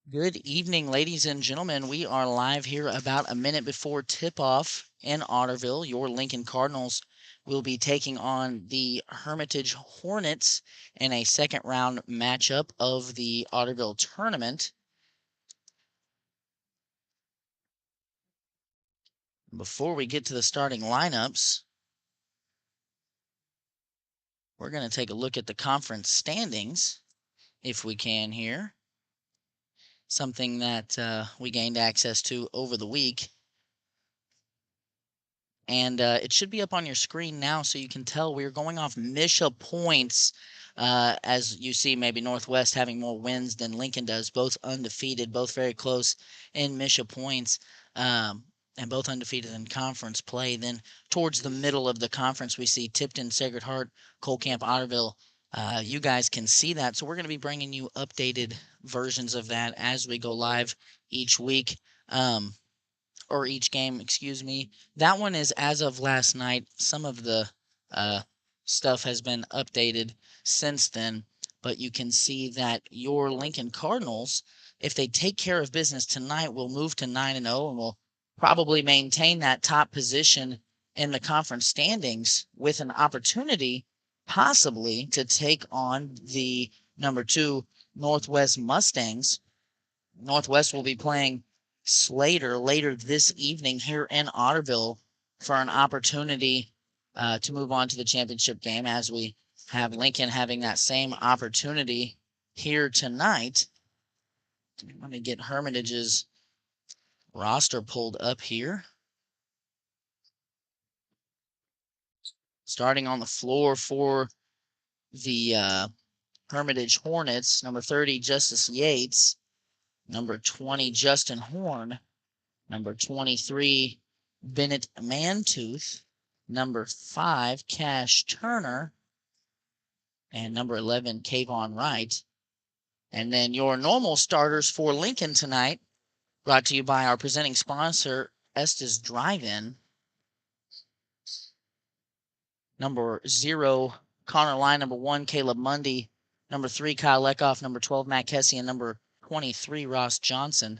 Good evening, ladies and gentlemen. We are live here about a minute before tip-off in Otterville. Your Lincoln Cardinals will be taking on the Hermitage Hornets in a second-round matchup of the Otterville tournament. Before we get to the starting lineups, we're going to take a look at the conference standings, if we can here. Something that we gained access to over the week. And it should be up on your screen now so you can tell we're going off Misha points. As you see, maybe Northwest having more wins than Lincoln does, both undefeated, both very close in Misha points, and both undefeated in conference play. Then towards the middle of the conference, we see Tipton, Sacred Heart, Cole Camp, Otterville. You guys can see that. So we're going to be bringing you updated versions of that as we go live each week. Or each game, excuse me. That one is as of last night. Some of the stuff has been updated since then, but you can see that your Lincoln Cardinals, if they take care of business tonight, will move to 9-0 and will probably maintain that top position in the conference standings with an opportunity possibly to take on the number 2 Northwest Mustangs. Northwest will be playing Slater later this evening here in Otterville for an opportunity to move on to the championship game, as we have Lincoln having that same opportunity here tonight. Let me get Hermitage's roster pulled up here. Starting on the floor for the Hermitage Hornets, number 30, Justice Yates, number 20, Justin Horn, number 23, Bennett Mantooth, number 5, Cash Turner, and number 11, Kayvon Wright. And then your normal starters for Lincoln tonight, brought to you by our presenting sponsor, Estes Drive-In. Number 0, Connor Line. Number 1, Caleb Mundy. Number 3, Kyle Leckoff. Number 12, Matt Kessie. And number 23, Ross Johnson.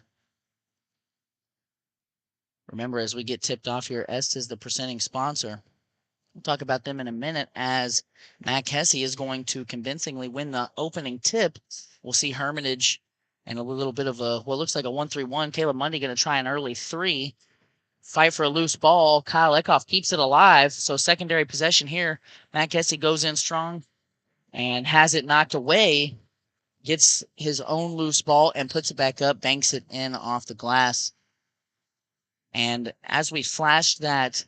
Remember, as we get tipped off here, Estes, the presenting sponsor. We'll talk about them in a minute, as Matt Kessie is going to convincingly win the opening tip. We'll see Hermitage and a little bit of a, what looks like a 1-3-1. Caleb Mundy going to try an early 3. Fight for a loose ball. Kyle Leckoff keeps it alive. So secondary possession here. Matt Kessie goes in strong and has it knocked away. Gets his own loose ball and puts it back up. Banks it in off the glass. And as we flashed that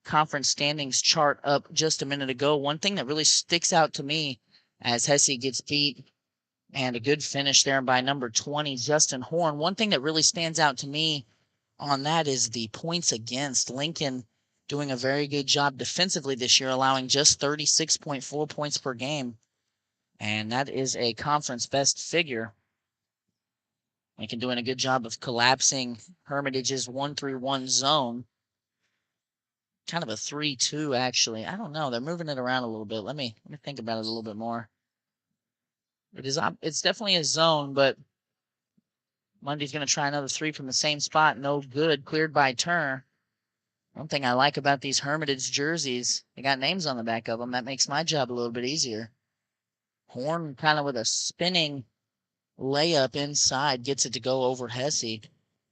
conference standings chart up just a minute ago, one thing that really sticks out to me as Hesse gets beat, and a good finish there by number 20, Justin Horn. One thing that really stands out to me on that is the points against. Lincoln doing a very good job defensively this year, allowing just 36.4 points per game. And that is a conference best figure. Lincoln doing a good job of collapsing Hermitage's 1-3-1 zone. Kind of a 3-2, actually. I don't know. They're moving it around a little bit. Let me think about it a little bit more. It's definitely a zone, but Mundy's going to try another 3 from the same spot. No good. Cleared by Turner. One thing I like about these Hermitage jerseys, they got names on the back of them. That makes my job a little bit easier. Horn kind of with a spinning layup inside, gets it to go over Hesse.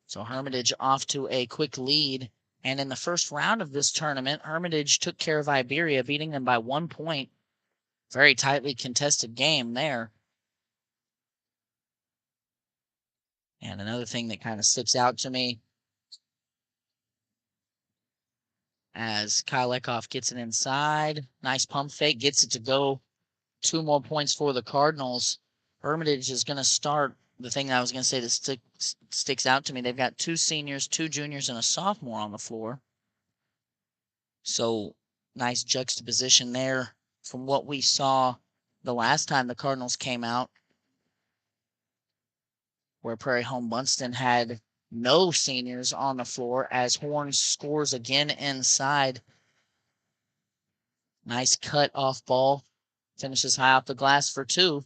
So Hermitage off to a quick lead. And in the first round of this tournament, Hermitage took care of Iberia, beating them by 1 point. Very tightly contested game there. And another thing that kind of sticks out to me, as Kyle Leckoff gets it inside. Nice pump fake, gets it to go. 2 more points for the Cardinals. Hermitage is going to start. The thing that I was going to say that sticks out to me, they've got 2 seniors, 2 juniors, and a sophomore on the floor. So nice juxtaposition there from what we saw the last time the Cardinals came out, where Prairie Home Bunston had no seniors on the floor, as Horn scores again inside. Nice cut off ball. Finishes high off the glass for 2.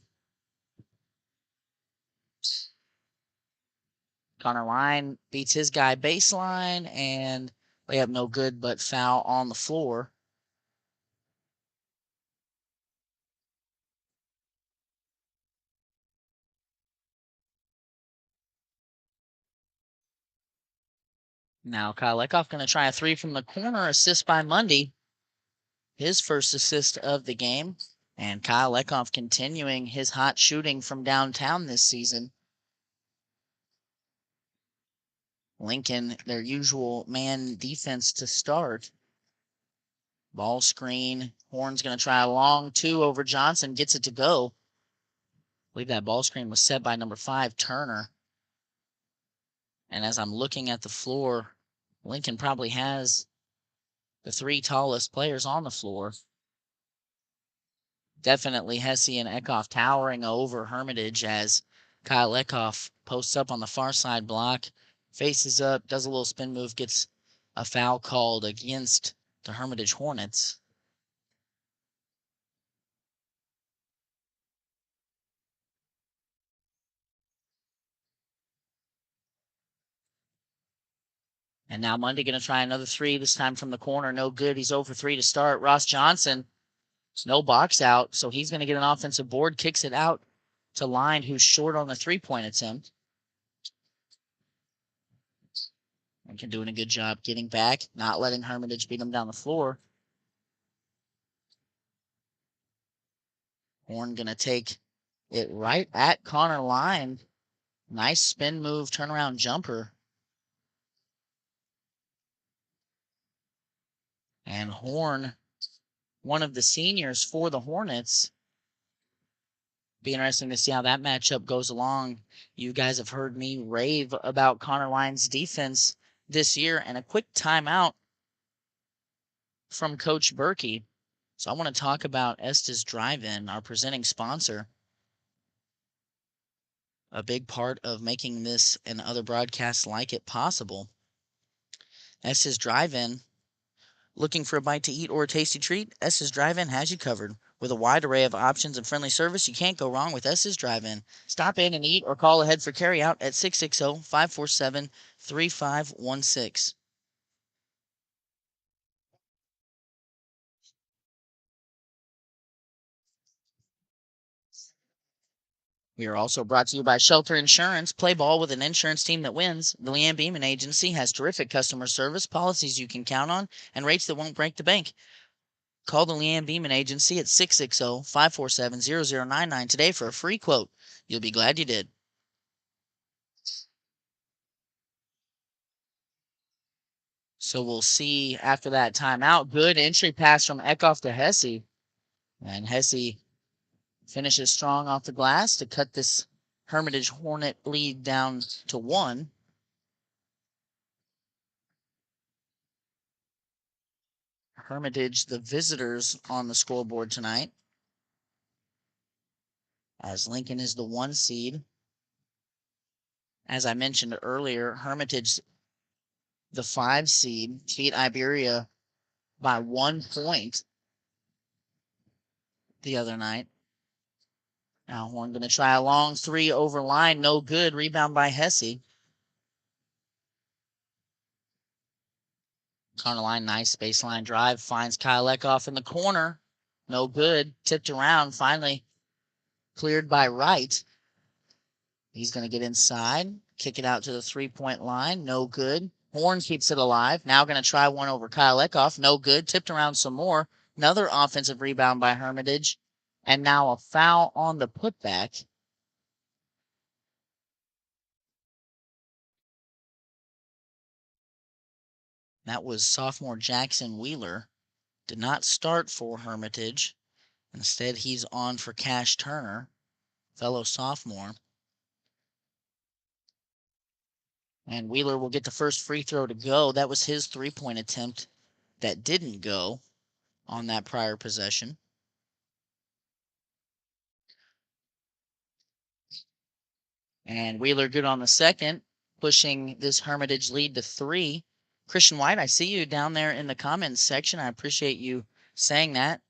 Connor Line beats his guy baseline, and they have no good but foul on the floor. Now Kyle Lekoff going to try a three from the corner, assist by Mundy. His first assist of the game. And Kyle Lekoff continuing his hot shooting from downtown this season. Lincoln, their usual man defense to start. Ball screen. Horn's going to try a long two over Johnson. Gets it to go. I believe that ball screen was set by number 5, Turner. And as I'm looking at the floor, Lincoln probably has the 3 tallest players on the floor. Definitely Hesse and Eckhoff towering over Hermitage as Kyle Eckhoff posts up on the far side block, faces up, does a little spin move, gets a foul called against the Hermitage Hornets. And now Mundy going to try another three, this time from the corner. No good. He's 0 for 3 to start. Ross Johnson, no box out, so he's going to get an offensive board, kicks it out to Line, who's short on the three-point attempt. Lincoln doing a good job getting back, not letting Hermitage beat him down the floor. Horn going to take it right at Connor Line. Nice spin move, turnaround jumper. And Horn, one of the seniors for the Hornets. Be interesting to see how that matchup goes along. You guys have heard me rave about Connor Line's defense this year, and a quick timeout from Coach Berkey. So I want to talk about Estes Drive-In, our presenting sponsor. A big part of making this and other broadcasts like it possible. Estes Drive-In, looking for a bite to eat or a tasty treat? Estes Drive-In has you covered. With a wide array of options and friendly service, you can't go wrong with Estes Drive-In. Stop in and eat or call ahead for carryout at 660-547-3516. We are also brought to you by Shelter Insurance. Play ball with an insurance team that wins. The Leanne Beeman Agency has terrific customer service, policies you can count on, and rates that won't break the bank. Call the Leanne Beeman Agency at 660-547-0099 today for a free quote. You'll be glad you did. So we'll see after that timeout. Good entry pass from Eckhoff to Hesse. And Hesse finishes strong off the glass to cut this Hermitage Hornet lead down to 1. Hermitage, the visitors on the scoreboard tonight, as Lincoln is the 1 seed. As I mentioned earlier, Hermitage, the 5 seed, beat Iberia by 1 point the other night. Now Horn going to try a long 3 over Line. No good. Rebound by Hesse. Connor Line, nice baseline drive. Finds Kyle Eckhoff in the corner. No good. Tipped around. Finally cleared by Wright. He's going to get inside. Kick it out to the 3-point line. No good. Horn keeps it alive. Now going to try one over Kyle Eckhoff. No good. Tipped around some more. Another offensive rebound by Hermitage. And now a foul on the putback. That was sophomore Jackson Wheeler. Did not start for Hermitage. Instead, he's on for Cash Turner, fellow sophomore. And Wheeler will get the first free throw to go. That was his 3-point attempt that didn't go on that prior possession. And Wheeler good on the second, pushing this Hermitage lead to 3. Christian White, I see you down there in the comments section. I appreciate you saying that.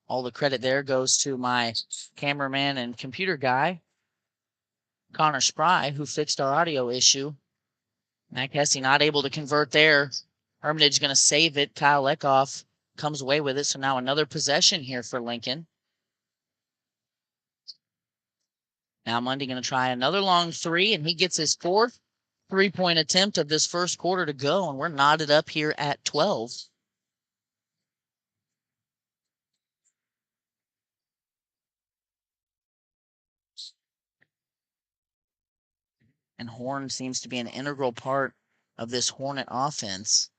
All the credit there goes to my cameraman and computer guy, Connor Spry, who fixed our audio issue Mac Hesse not able to convert there. Hermitage going to save it. Kyle Leckoff comes away with it. So now another possession here for Lincoln. Now Mundy going to try another long three, and he gets his fourth three-point attempt of this first quarter to go, and we're knotted up here at 12. And Horn seems to be an integral part of this Hornet offense.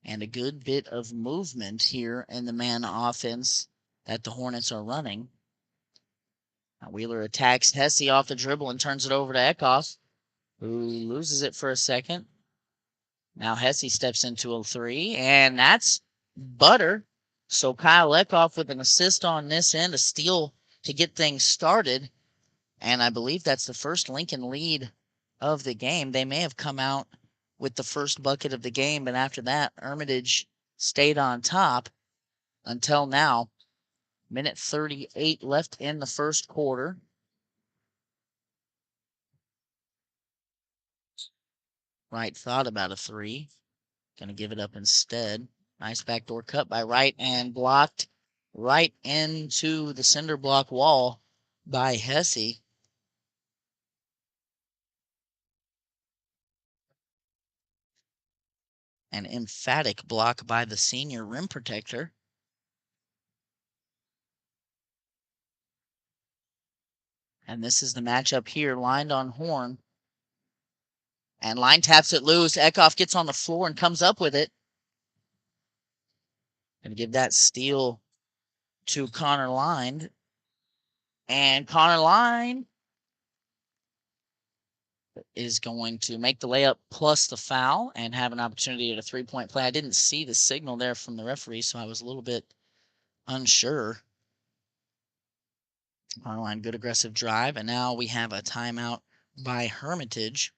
And a good bit of movement here in the man offense that the Hornets are running. Now Wheeler attacks Hesse off the dribble and turns it over to Eckhoff, who loses it for a second. Now Hesse steps into a three, and that's butter. So Kyle Eckhoff with an assist on this end, a steal to get things started. And I believe that's the first Lincoln lead of the game. They may have come out with the first bucket of the game, but after that, Hermitage stayed on top until now. Minute 38 left in the first quarter. Wright thought about a three. Going to give it up instead. Nice backdoor cut by Wright and blocked right into the cinder block wall by Hesse. An emphatic block by the senior rim protector. And this is the matchup here, lined on Horn. And Line taps it loose. Eckhoff gets on the floor and comes up with it. Going to give that steal to Connor Line. And Connor Line is going to make the layup plus the foul and have an opportunity at a three-point play. I didn't see the signal there from the referee, so I was a little bit unsure. Connor Line, good aggressive drive. And now we have a timeout by Hermitage.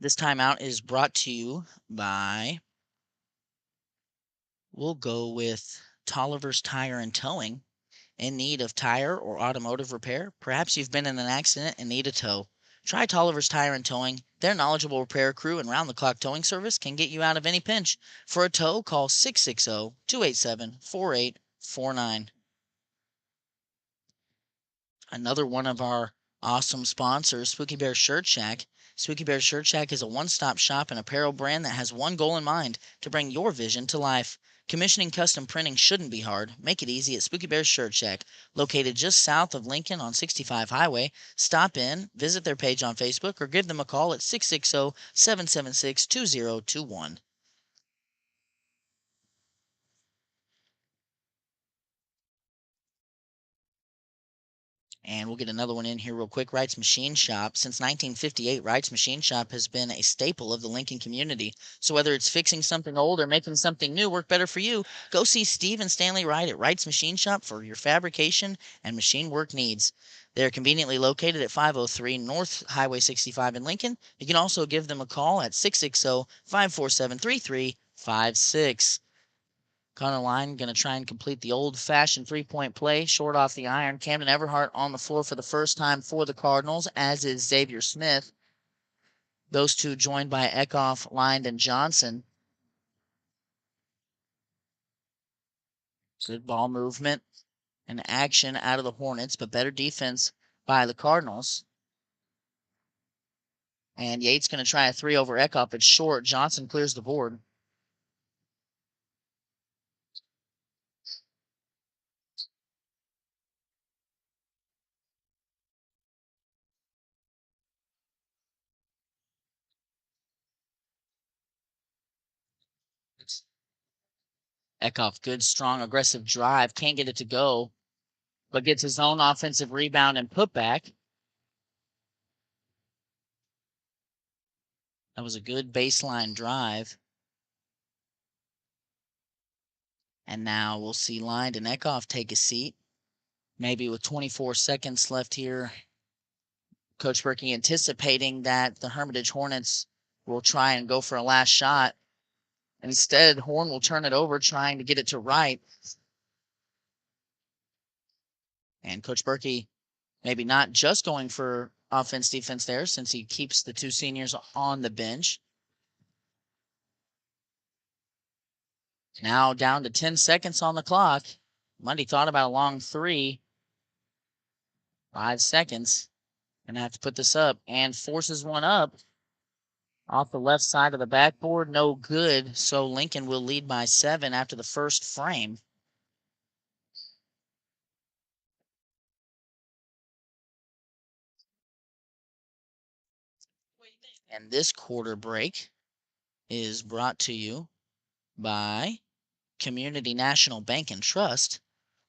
This timeout is brought to you by, we'll go with Tolliver's Tire and Towing. In need of tire or automotive repair? Perhaps you've been in an accident and need a tow. Try Tolliver's Tire and Towing. Their knowledgeable repair crew and round-the-clock towing service can get you out of any pinch. For a tow, call 660-287-4849. Another one of our awesome sponsors, Spooky Bear Shirt Shack. Spooky Bear Shirt Shack is a one-stop shop and apparel brand that has one goal in mind, to bring your vision to life. Commissioning custom printing shouldn't be hard. Make it easy at Spooky Bear Shirt Shack, located just south of Lincoln on 65 Highway. Stop in, visit their page on Facebook, or give them a call at 660-776-2021. And we'll get another one in here real quick. Wright's Machine Shop. Since 1958, Wright's Machine Shop has been a staple of the Lincoln community. So whether it's fixing something old or making something new work better for you, go see Steve and Stanley Wright at Wright's Machine Shop for your fabrication and machine work needs. They're conveniently located at 503 North Highway 65 in Lincoln. You can also give them a call at 660-547-3356. Connor Line going to try and complete the old-fashioned three-point play, short off the iron. Camden Everhart on the floor for the first time for the Cardinals, as is Xavier Smith. Those two joined by Eckhoff, Line, and Johnson. Good ball movement and action out of the Hornets, but better defense by the Cardinals. And Yates going to try a three over Eckhoff. It's short. Johnson clears the board. Eckhoff, good, strong, aggressive drive. Can't get it to go, but gets his own offensive rebound and putback. That was a good baseline drive. And now we'll see Line and Eckhoff take a seat. Maybe with 24 seconds left here, Coach Berkey anticipating that the Hermitage Hornets will try and go for a last shot. Instead, Horn will turn it over, trying to get it to Wright. And Coach Berkey Maybe not just going for offense defense there since he keeps the two seniors on the bench. Now down to 10 seconds on the clock. Mundy thought about a long three. 5 seconds. Gonna have to put this up and forces one up off the left side of the backboard. No good. So Lincoln will lead by 7 after the first frame. And this quarter break is brought to you by Community National Bank and Trust.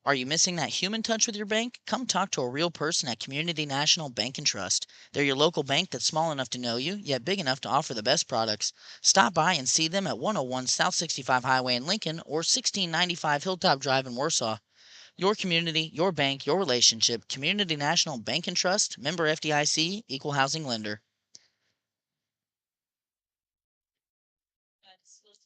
Are you missing that human touch with your bank? Come talk to a real person at Community National Bank and Trust. They're your local bank that's small enough to know you, yet big enough to offer the best products. Stop by and see them at 101 South 65 Highway in Lincoln or 1695 Hilltop Drive in Warsaw. Your community, your bank, your relationship. Community National Bank and Trust, member FDIC, equal housing lender.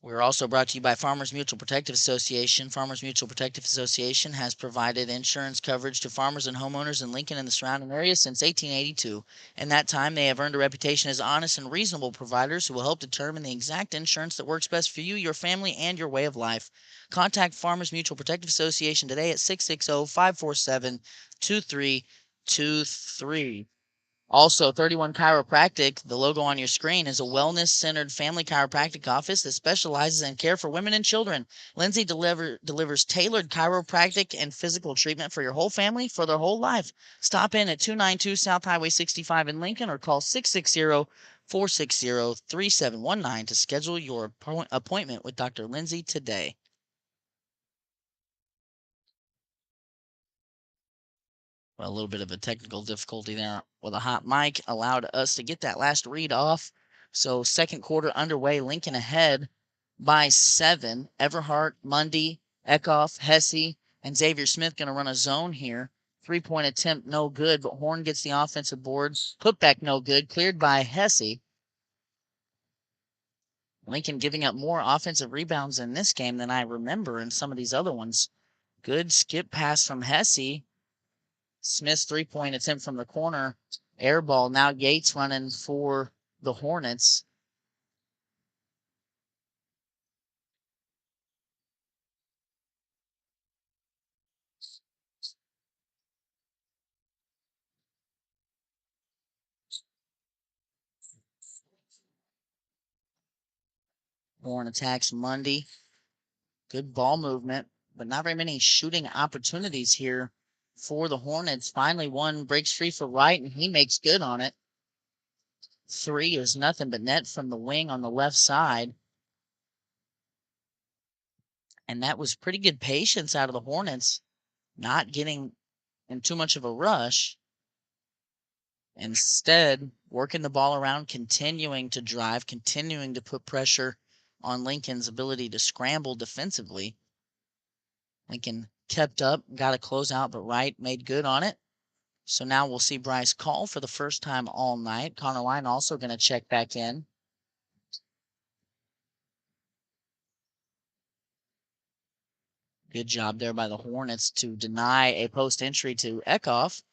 We're also brought to you by Farmers Mutual Protective Association. Farmers Mutual Protective Association has provided insurance coverage to farmers and homeowners in Lincoln and the surrounding area since 1882. In that time, they have earned a reputation as honest and reasonable providers who will help determine the exact insurance that works best for you, your family, and your way of life. Contact Farmers Mutual Protective Association today at 660-547-2323. Also, 31 Chiropractic, the logo on your screen, is a wellness-centered family chiropractic office that specializes in care for women and children. Lindsay delivers tailored chiropractic and physical treatment for your whole family for their whole life. Stop in at 292 South Highway 65 in Lincoln or call 660-460-3719 to schedule your appointment with Dr. Lindsay today. Well, a little bit of a technical difficulty there with a hot mic allowed us to get that last read off. So second quarter underway, Lincoln ahead by 7. Everhart, Mundy, Eckhoff, Hesse, and Xavier Smith going to run a zone here. 3-point attempt, no good, but Horn gets the offensive board. Putback, no good, cleared by Hesse. Lincoln giving up more offensive rebounds in this game than I remember in some of these other ones. Good skip pass from Hesse. Smith's 3-point attempt from the corner. Air ball. Now Yates running for the Hornets. Horn attacks Mundy. Good ball movement, but not very many shooting opportunities here for the Hornets. Finally, one breaks free for Wright, and he makes good on it. 3 is nothing but net from the wing on the left side. And that was pretty good patience out of the Hornets, not getting in too much of a rush. Instead, working the ball around, continuing to drive, continuing to put pressure on Lincoln's ability to scramble defensively. Lincoln kept up, got a closeout, but Wright made good on it. So now we'll see Bryce call for the first time all night. Connor Line also going to check back in. Good job there by the Hornets to deny a post entry to Eckhoff.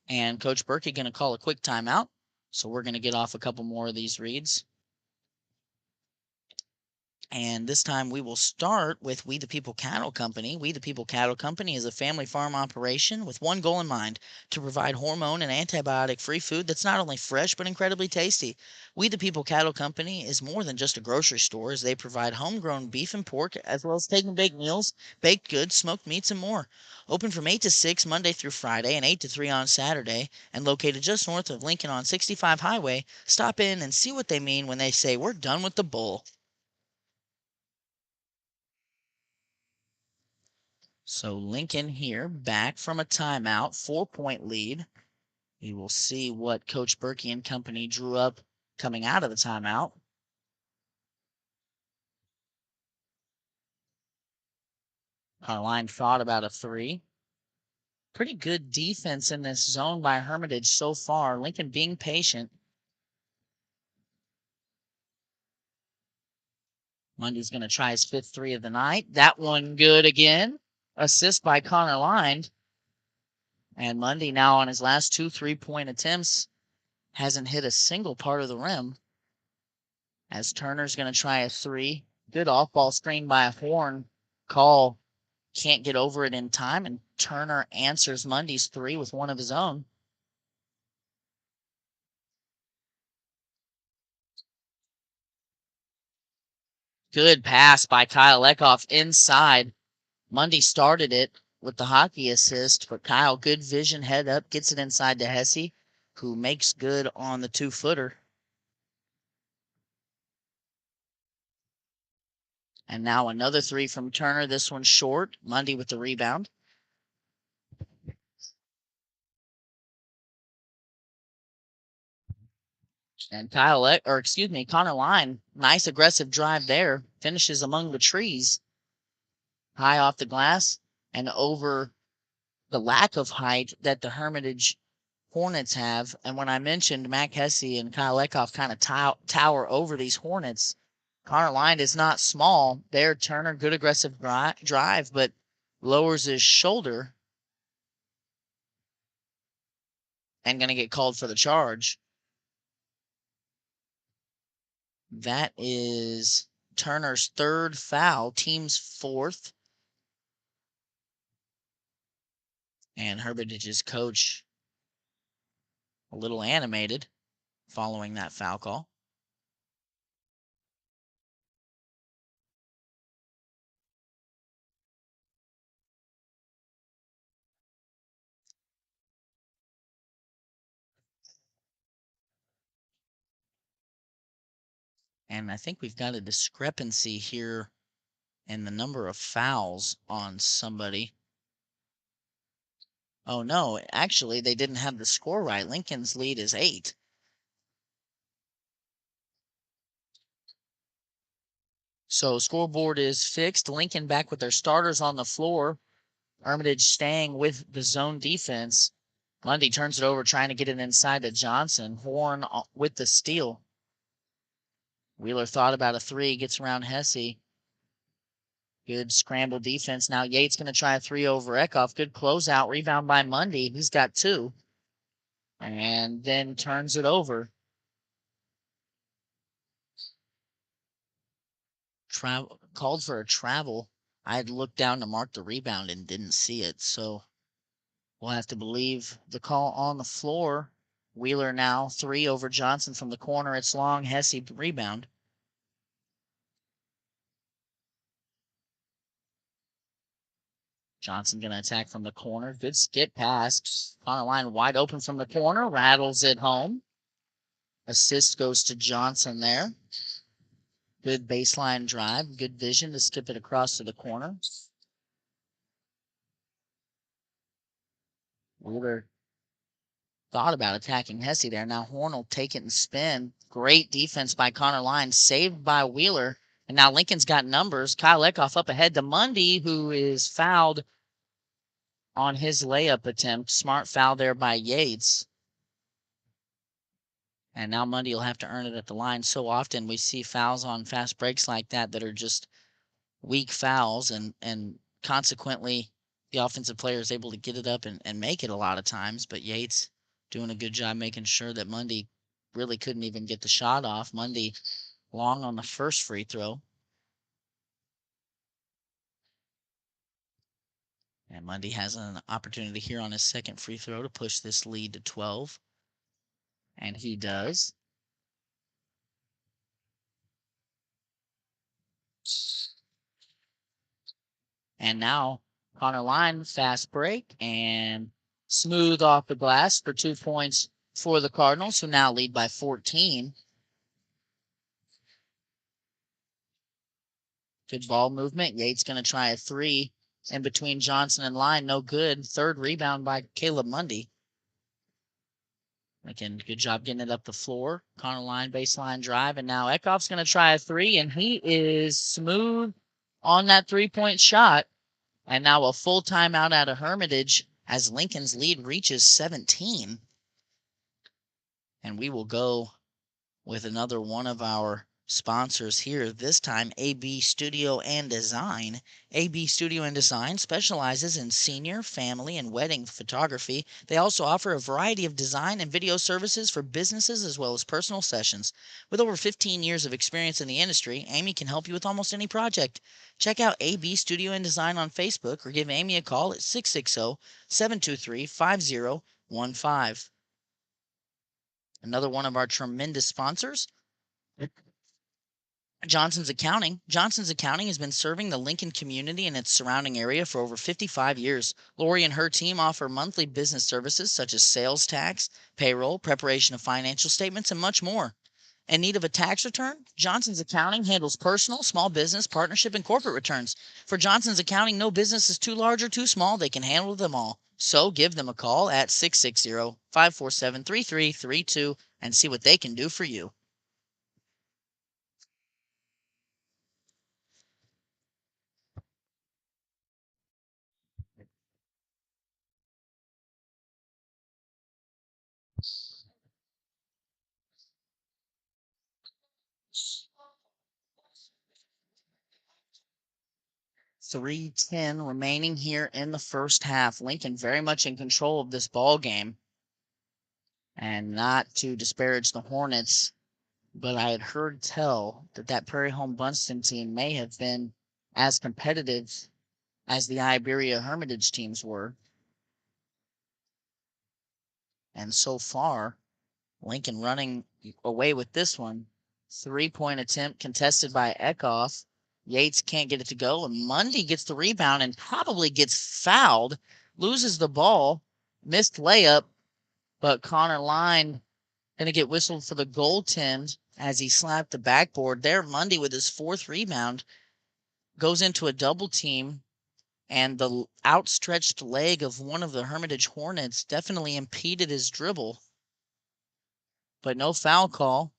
And Coach Berkey going to call a quick timeout. So we're going to get off a couple more of these reads. And this time we will start with We the People Cattle Company. We the People Cattle Company is a family farm operation with one goal in mind: to provide hormone and antibiotic-free food that's not only fresh but incredibly tasty. We the People Cattle Company is more than just a grocery store, as they provide homegrown beef and pork, as well as take and bake meals, baked goods, smoked meats, and more. Open from 8 to 6 Monday through Friday and 8 to 3 on Saturday, and located just north of Lincoln on 65 Highway. Stop in and see what they mean when they say we're done with the bull. So Lincoln here back from a timeout, 4-point lead. We will see what Coach Berkey and company drew up coming out of the timeout. Carline thought about a 3. Pretty good defense in this zone by Hermitage so far. Lincoln being patient. Mundy's going to try his 5th 3 of the night. That one good again. Assist by Connor Line. And Mundy now on his last 2 3-point attempts hasn't hit a single part of the rim. As Turner's going to try a 3. Good off-ball screen by a Horn. Call can't get over it in time, and Turner answers Mundy's 3 with one of his own. Good pass by Kyle Eckhoff inside. Mundy started it with the hockey assist, but Kyle, good vision, head up, gets it inside to Hesse, who makes good on the 2-footer. And now another 3 from Turner. This one short. Mundy with the rebound. And Connor Line, nice aggressive drive there. Finishes among the trees. High off the glass and over the lack of height that the Hermitage Hornets have. And when I mentioned Mac Hesse and Kyle Eckhoff kind of tower over these Hornets, Connor Line is not small. There, Turner, good aggressive drive, but lowers his shoulder and going to get called for the charge. That is Turner's 3rd foul, team's 4th. And Hermitage's coach a little animated following that foul call. And I think we've got a discrepancy here in the number of fouls on somebody. Oh, no, actually, they didn't have the score right. Lincoln's lead is 8. So scoreboard is fixed. Lincoln back with their starters on the floor. Hermitage staying with the zone defense. Mundy turns it over, trying to get it inside to Johnson. Horn with the steal. Wheeler thought about a 3, gets around Hesse. Good scramble defense. Now Yates going to try a 3 over Eckhoff. Good closeout. Rebound by Mundy. He's got 2. And then turns it over. Called for a travel. I had looked down to mark the rebound and didn't see it. So we'll have to believe the call on the floor. Wheeler now 3 over Johnson from the corner. It's long. Hesse rebound. Johnson going to attack from the corner. Good skip pass. On the line wide open from the corner. Rattles it home. Assist goes to Johnson there. Good baseline drive. Good vision to skip it across to the corner. Wheeler thought about attacking Hesse there. Now Horn will take it and spin. Great defense by Connor Line. Saved by Wheeler. And now Lincoln's got numbers. Kyle Eckhoff up ahead to Mundy, who is fouled on his layup attempt. Smart foul there by Yates. And now Mundy will have to earn it at the line. So often we see fouls on fast breaks like that that are just weak fouls, and consequently the offensive player is able to get it up and make it a lot of times. But Yates doing a good job making sure that Mundy really couldn't even get the shot off. Mundy long on the first free throw. And Mundy has an opportunity here on his second free throw to push this lead to 12. And he does. And now Connor Line, fast break, and smooth off the glass for 2 points for the Cardinals, who now lead by 14. Good ball movement. Yates going to try a 3 in between Johnson and Line. No good. Third rebound by Caleb Mundy. Again, good job getting it up the floor. Connor Line, baseline drive. And now Eckhoff's going to try a 3, and he is smooth on that 3-point shot. And now a full timeout out of Hermitage as Lincoln's lead reaches 17. And we will go with another one of our sponsors here. This time, AB Studio and Design. AB Studio and Design specializes in senior, family, and wedding photography. They also offer a variety of design and video services for businesses as well as personal sessions. With over 15 years of experience in the industry, Amy can help you with almost any project. Check out AB Studio and Design on Facebook or give Amy a call at 660 723 5015. Another one of our tremendous sponsors, Johnson's Accounting. Johnson's Accounting has been serving the Lincoln community and its surrounding area for over 55 years. Lori and her team offer monthly business services such as sales tax, payroll, preparation of financial statements, and much more. In need of a tax return? Johnson's Accounting handles personal, small business, partnership, and corporate returns. For Johnson's Accounting, no business is too large or too small. They can handle them all. So give them a call at 660-547-3332 and see what they can do for you. .310 remaining here in the first half. Lincoln very much in control of this ball game. And not to disparage the Hornets, but I had heard tell that Prairie Home Bunston team may have been as competitive as the Iberia Hermitage teams were. And so far, Lincoln running away with this one. 3-point attempt contested by Eckhoff. Yates can't get it to go, and Mundy gets the rebound and probably gets fouled, loses the ball, missed layup, but Connor Line going to get whistled for the goaltend as he slapped the backboard there. Mundy with his fourth rebound goes into a double team, and the outstretched leg of one of the Hermitage Hornets definitely impeded his dribble, but no foul call.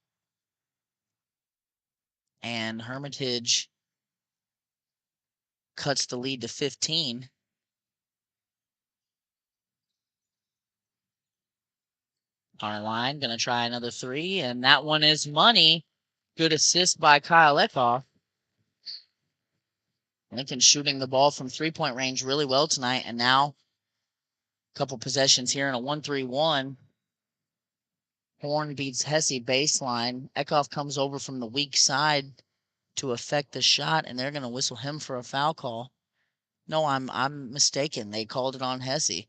And Hermitage cuts the lead to 15. Connor Line going to try another three, and that one is money. Good assist by Kyle Eckhoff. Lincoln shooting the ball from three-point range really well tonight, and now a couple possessions here in a 1-3-1. Horn beats Hesse baseline. Eckhoff comes over from the weak side to affect the shot, and they're going to whistle him for a foul call. No, I'm mistaken. They called it on Hesse.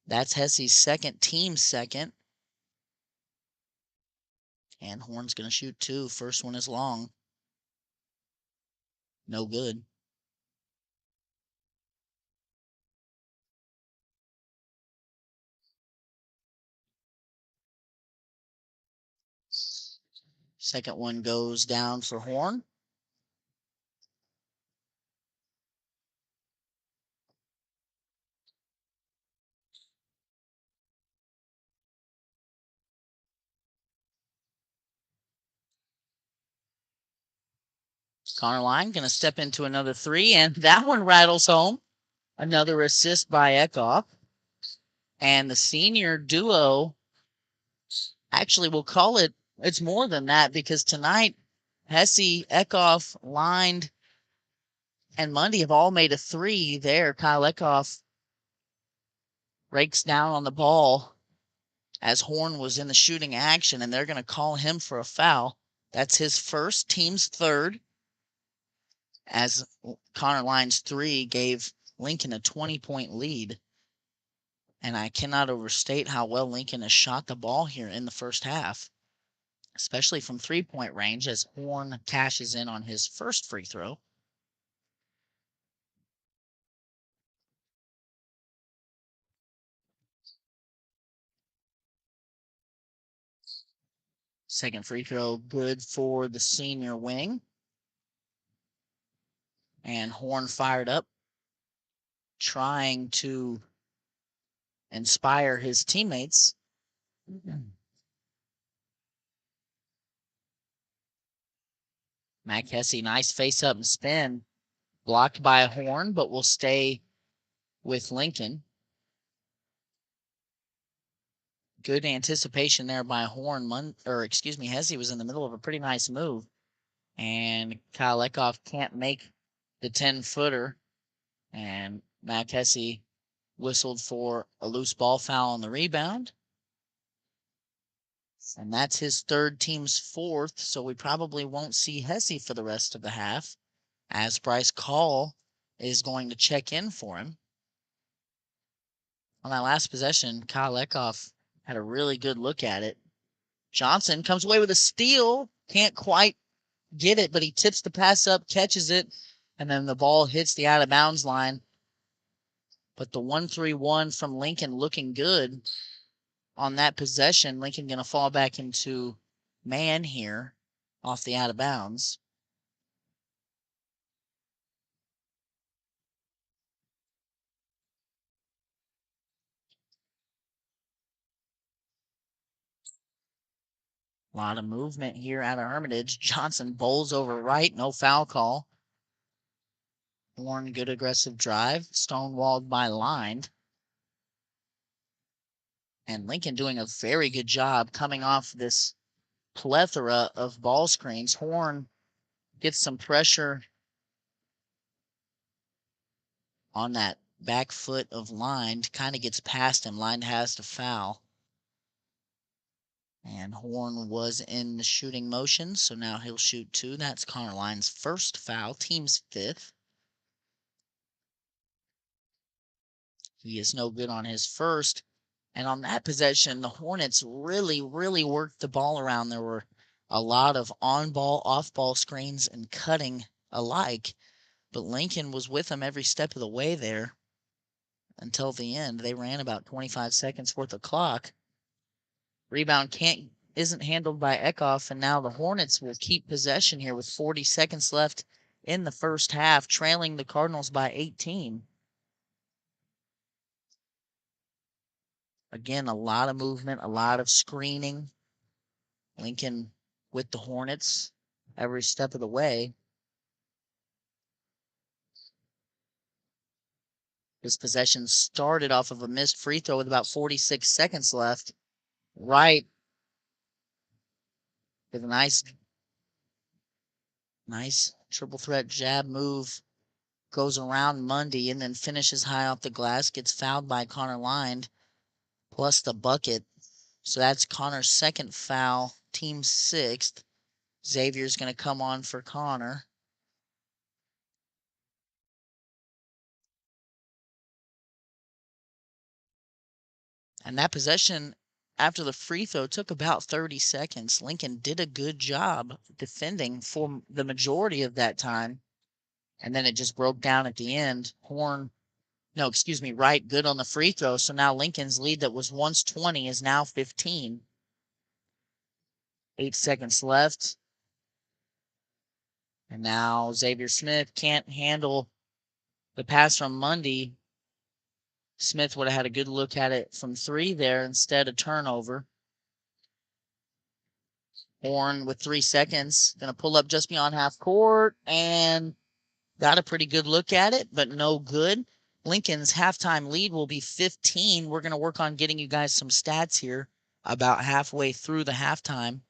That's Hesse's second, team's second. And Horn's going to shoot two. First one is long. No good. Second one goes down for Horn. Connor Line going to step into another three, and that one rattles home. Another assist by Eckhoff. And the senior duo, actually, we'll call it, it's more than that because tonight, Hesse, Eckhoff, Line, and Mundy have all made a three there. Kyle Eckhoff rakes down on the ball as Horn was in the shooting action, and they're going to call him for a foul. That's his first, team's third, as Connor Line's three gave Lincoln a 20-point lead. And I cannot overstate how well Lincoln has shot the ball here in the first half, especially from three-point range as Horn cashes in on his first free throw. Second free throw good for the senior wing. And Horn fired up, trying to inspire his teammates. Mac Hesse, nice face up and spin. Blocked by a Horn, but will stay with Lincoln. Good anticipation there by Horn. Hesse was in the middle of a pretty nice move. And Kyle Eckhoff can't make the 10-footer. And Matt Hesse whistled for a loose ball foul on the rebound. And that's his third, team's fourth, so we probably won't see Hesse for the rest of the half, as Bryce Call is going to check in for him. On that last possession, Kyle Eckhoff had a really good look at it. Johnson comes away with a steal. Can't quite get it, but he tips the pass up, catches it, and then the ball hits the out-of-bounds line. But the 1-3-1 from Lincoln looking good on that possession. Lincoln going to fall back into man here off the out-of-bounds. A lot of movement here out of Hermitage. Johnson bowls over right. No foul call. Horn, good aggressive drive. Stonewalled by Line. And Lincoln doing a very good job coming off this plethora of ball screens. Horn gets some pressure on that back foot of Line. Kind of gets past him. Line has to foul. And Horn was in the shooting motion, so now he'll shoot two. That's Connor Line's first foul, team's fifth. He is no good on his first. And on that possession, the Hornets really, really worked the ball around. There were a lot of on-ball, off-ball screens and cutting alike. But Lincoln was with them every step of the way there until the end. They ran about 25 seconds worth of clock. Rebound isn't handled by Eckhoff, and now the Hornets will keep possession here with 40 seconds left in the first half, trailing the Cardinals by 18. Again, a lot of movement, a lot of screening. Lincoln with the Hornets every step of the way. This possession started off of a missed free throw with about 46 seconds left. Wright with a nice triple threat jab move. Goes around Mundy and then finishes high off the glass. Gets fouled by Connor Line, plus the bucket. So that's Connor's second foul, team sixth. Xavier's going to come on for Connor. And that possession after the free throw took about 30 seconds. Lincoln did a good job defending for the majority of that time. And then it just broke down at the end. Wright good on the free throw. So now Lincoln's lead that was once 20 is now 15. 8 seconds left. And now Xavier Smith can't handle the pass from Mundy. Smith would have had a good look at it from three there instead of turnover. Horn with 3 seconds. Going to pull up just beyond half court and got a pretty good look at it, but no good. Lincoln's halftime lead will be 15. We're going to work on getting you guys some stats here about halfway through the halftime.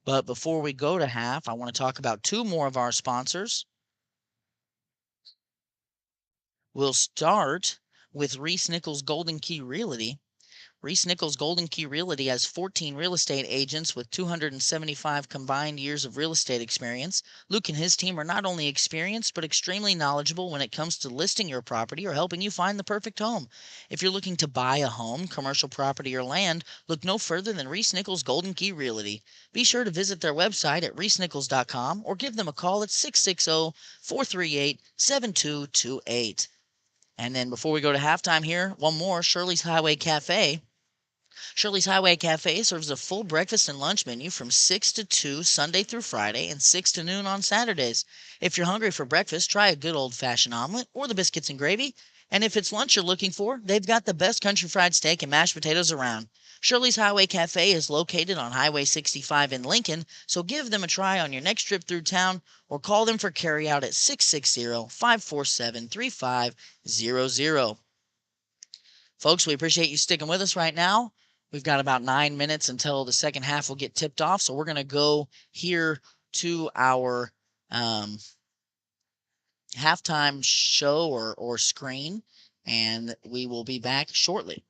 But before we go to half, I want to talk about two more of our sponsors. We'll start with Reese Nichols Golden Key Realty. Reese Nichols Golden Key Realty has 14 real estate agents with 275 combined years of real estate experience. Luke and his team are not only experienced, but extremely knowledgeable when it comes to listing your property or helping you find the perfect home. If you're looking to buy a home, commercial property, or land, look no further than Reese Nichols Golden Key Realty. Be sure to visit their website at reesenichols.com or give them a call at 660-438-7228. And then before we go to halftime here, one more, Shirley's Highway Cafe. Shirley's Highway Cafe serves a full breakfast and lunch menu from 6 to 2 Sunday through Friday and 6 to noon on Saturdays. If you're hungry for breakfast, try a good old-fashioned omelet or the biscuits and gravy. And if it's lunch you're looking for, they've got the best country fried steak and mashed potatoes around. Shirley's Highway Cafe is located on Highway 65 in Lincoln, so give them a try on your next trip through town or call them for carryout at 660-547-3500. Folks, we appreciate you sticking with us right now. We've got about 9 minutes until the second half will get tipped off, so we're going to go here to our um, halftime show or screen, and we will be back shortly.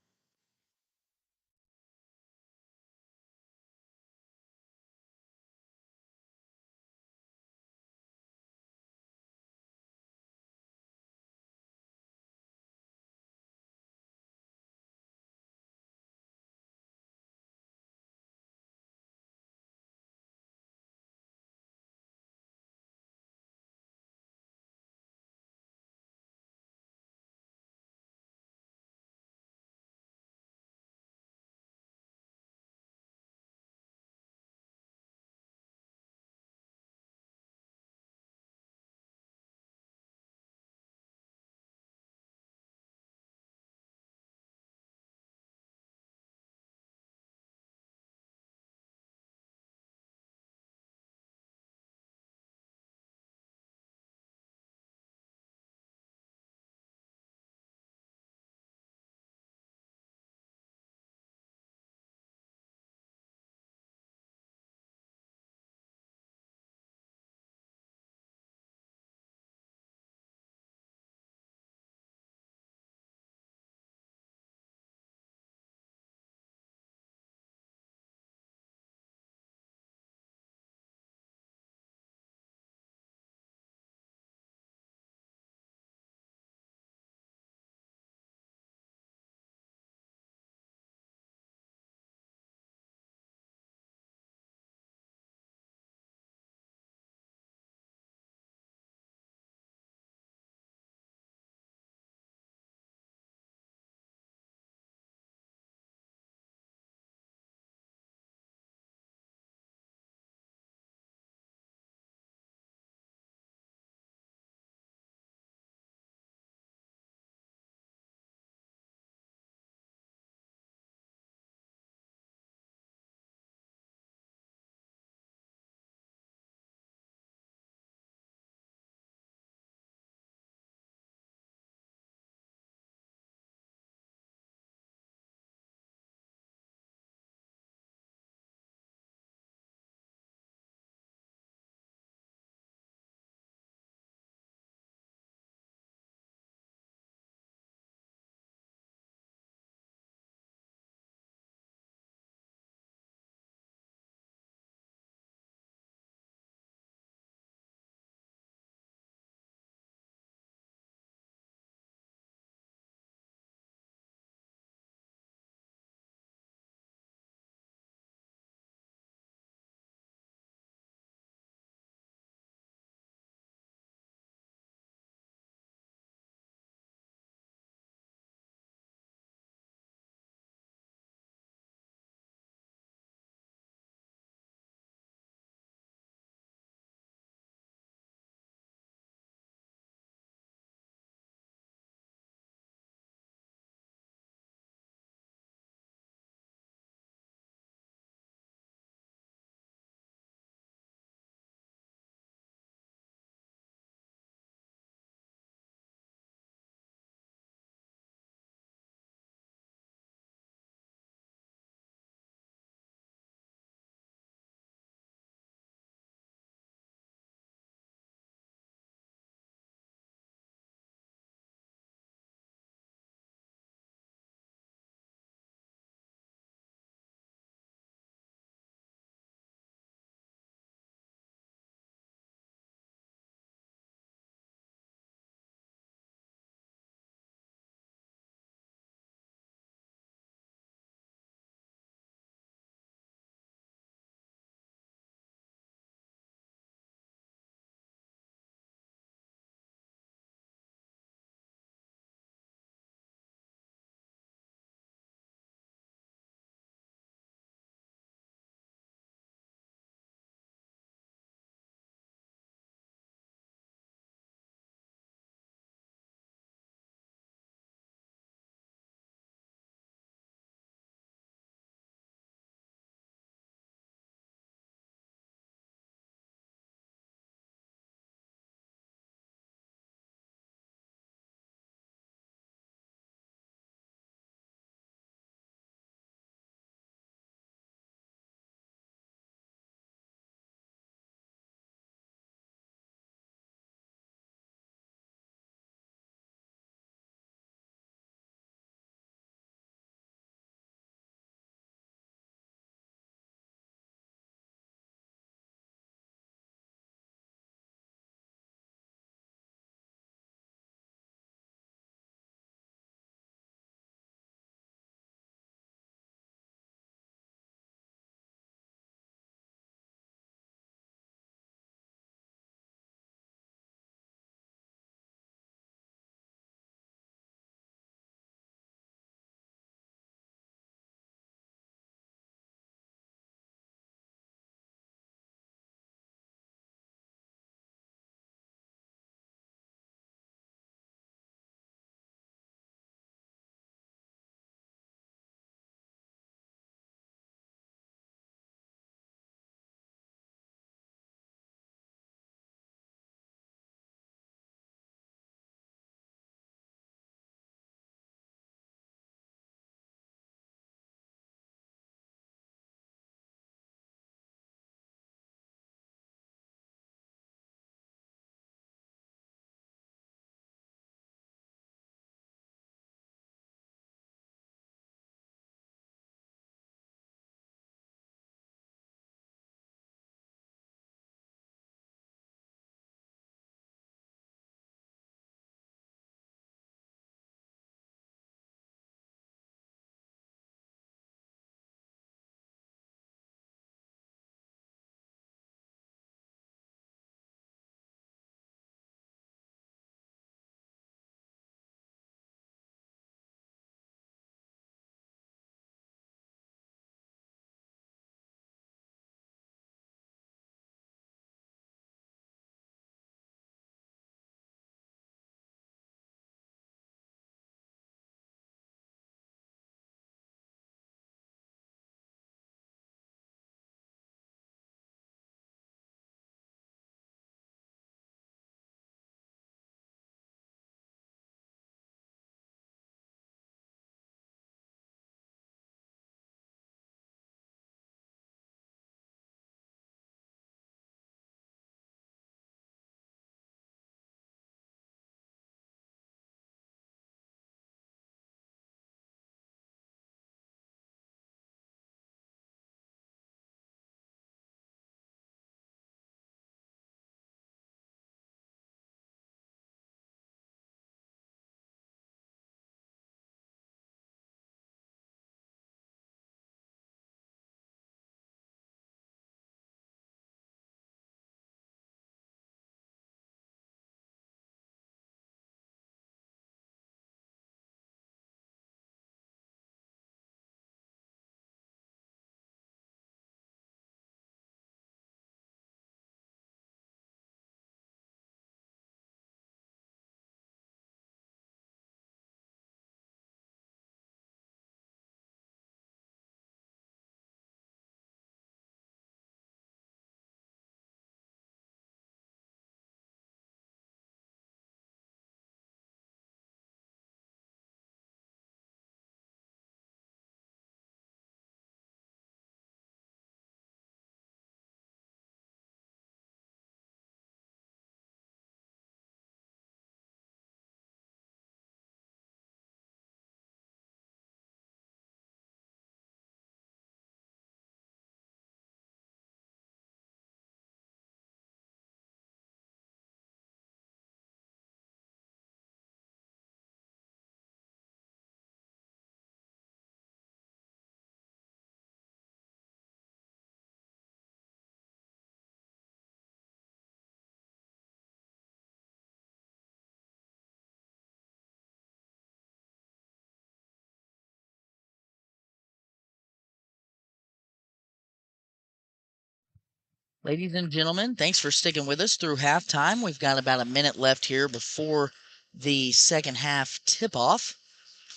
Ladies and gentlemen, thanks for sticking with us through halftime. We've got about a minute left here before the second half tip off.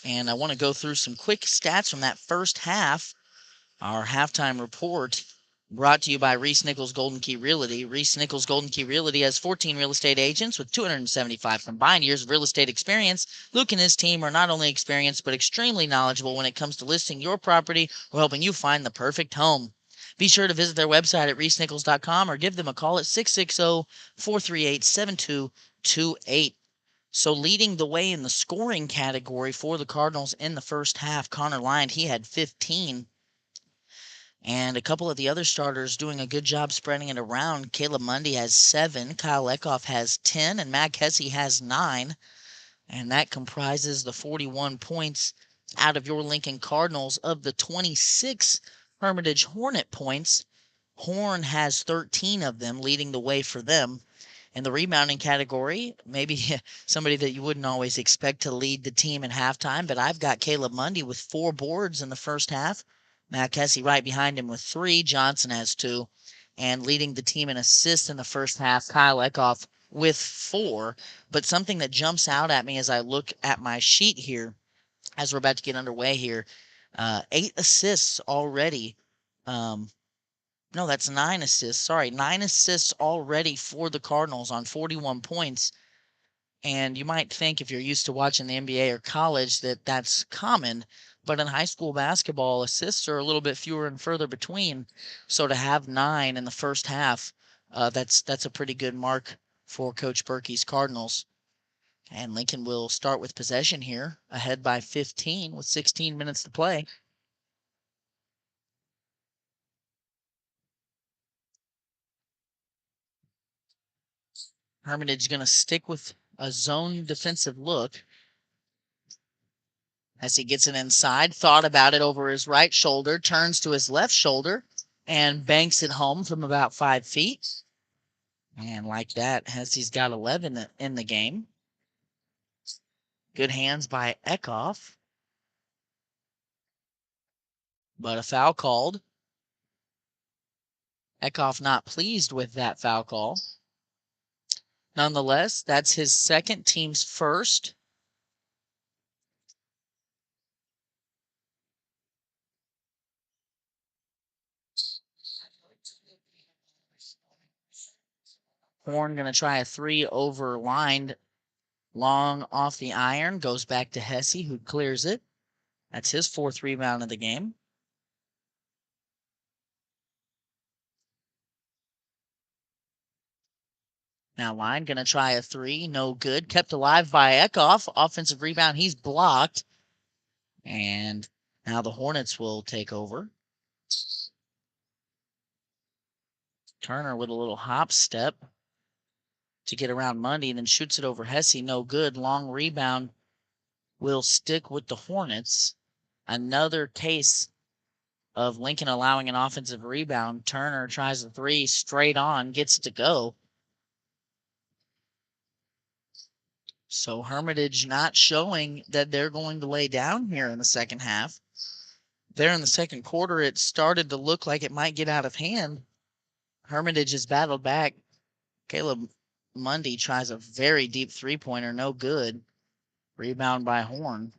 And I want to go through some quick stats from that first half. Our halftime report brought to you by Reese Nichols Golden Key Realty. Reese Nichols Golden Key Realty has 14 real estate agents with 275 combined years of real estate experience. Luke and his team are not only experienced but extremely knowledgeable when it comes to listing your property or helping you find the perfect home. Be sure to visit their website at reesenichols.com or give them a call at 660-438-7228. So leading the way in the scoring category for the Cardinals in the first half, Connor Lyon, he had 15. And a couple of the other starters doing a good job spreading it around. Caleb Mundy has 7, Kyle Eckhoff has 10, and Matt Kessie has 9. And that comprises the 41 points out of your Lincoln Cardinals. Of the 26 Hermitage Hornet points, Horn has 13 of them, leading the way for them. In the rebounding category, maybe somebody that you wouldn't always expect to lead the team at halftime, but I've got Caleb Mundy with 4 boards in the first half. Matt Kessie right behind him with 3. Johnson has 2. And leading the team in assists in the first half, Kyle Eckhoff with 4. But something that jumps out at me as I look at my sheet here, as we're about to get underway here, 8 assists already. No, that's 9 assists. Sorry, 9 assists already for the Cardinals on 41 points. And you might think if you're used to watching the NBA or college that that's common, but in high school basketball, assists are a little bit fewer and further between. So to have 9 in the first half, that's a pretty good mark for Coach Berkey's Cardinals. And Lincoln will start with possession here, ahead by 15 with 16 minutes to play. Hermitage going to stick with a zone defensive look. As he gets it inside, thought about it over his right shoulder, turns to his left shoulder, and banks it home from about 5 feet. And like that, Hesse's got 11 in the game. Good hands by Eckhoff. But a foul called. Eckhoff not pleased with that foul call. Nonetheless, that's his second, team's first. Horn going to try a 3 over lined long off the iron. Goes back to Hesse, who clears it. That's his 4th rebound of the game. Now Line going to try a 3. No good. Kept alive by Eckhoff. Offensive rebound. He's blocked. And now the Hornets will take over. Turner with a little hop step to get around Mundy, and then shoots it over Hesse. No good. Long rebound will stick with the Hornets. Another case of Lincoln allowing an offensive rebound. Turner tries a 3 straight on, gets it to go. So Hermitage not showing that they're going to lay down here in the second half. There in the second quarter, it started to look like it might get out of hand. Hermitage has battled back. Caleb Mundy tries a very deep 3-pointer, no good. Rebound by Horn.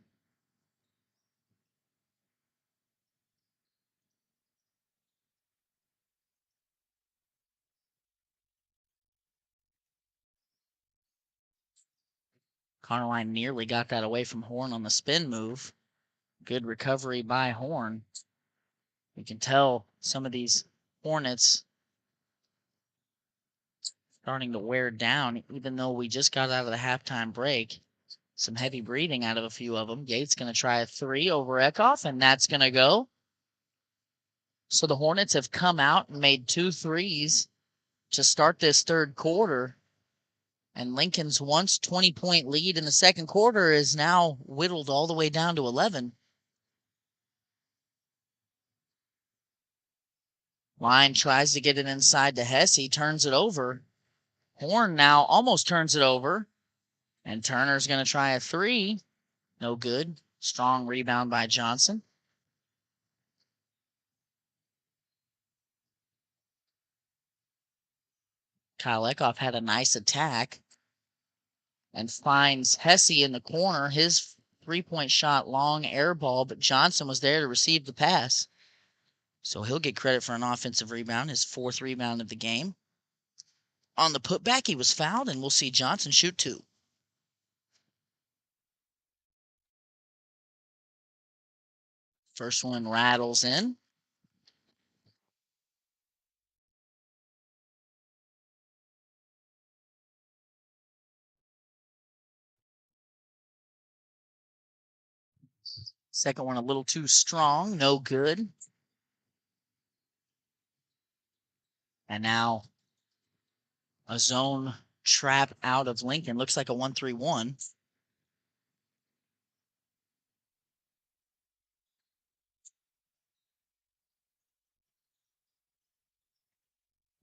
Connerline nearly got that away from Horn on the spin move. Good recovery by Horn. You can tell some of these Hornets starting to wear down, even though we just got out of the halftime break. Some heavy breathing out of a few of them. Gates going to try a 3 over Eckhoff, and that's going to go. So the Hornets have come out and made 2 threes to start this third quarter. And Lincoln's once 20-point lead in the second quarter is now whittled all the way down to 11. Line tries to get it inside to Hesse, turns it over. Horn now almost turns it over. And Turner's going to try a 3. No good. Strong rebound by Johnson. Kyle Eckhoff had a nice attack and finds Hesse in the corner. His three-point shot, long air ball, but Johnson was there to receive the pass. So he'll get credit for an offensive rebound, his fourth rebound of the game. On the putback, he was fouled, and we'll see Johnson shoot two. First one rattles in. Second one a little too strong, no good. And now a zone trap out of Lincoln. Looks like a 1-3-1.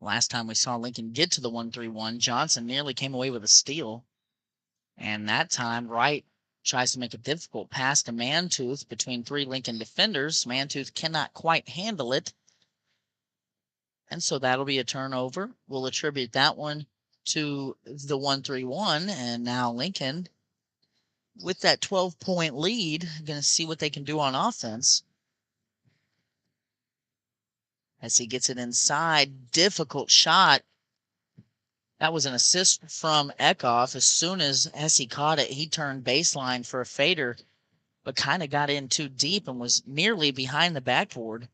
Last time we saw Lincoln get to the 1-3-1, Johnson nearly came away with a steal. And that time, Wright tries to make a difficult pass to Mantooth between three Lincoln defenders. Mantooth cannot quite handle it. And so that'll be a turnover. We'll attribute that one to the 1-3-1. And now Lincoln, with that 12-point lead, going to see what they can do on offense. As he gets it inside, difficult shot. That was an assist from Eckhoff. As soon as he caught it, he turned baseline for a fader, but kind of got in too deep and was nearly behind the backboard.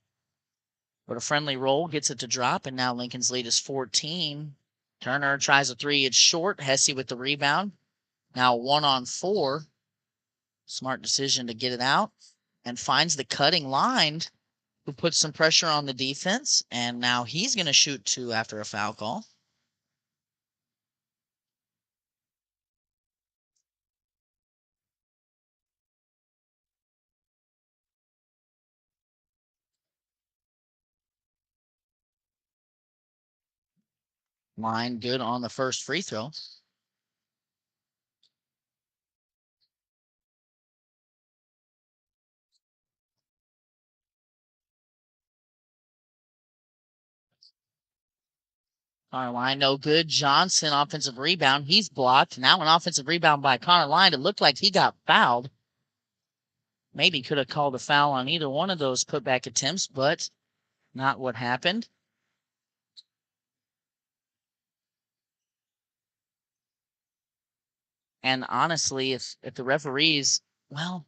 But a friendly roll gets it to drop, and now Lincoln's lead is 14. Turner tries a three. It's short. Hesse with the rebound. Now 1-on-4. Smart decision to get it out and finds the cutting line, who puts some pressure on the defense. And now he's going to shoot two after a foul call. Line good on the first free throw. Connor Line, no good. Johnson, offensive rebound. He's blocked. Now an offensive rebound by Connor Line. It looked like he got fouled. Maybe could have called a foul on either one of those putback attempts, but not what happened. And honestly, if the referees, well,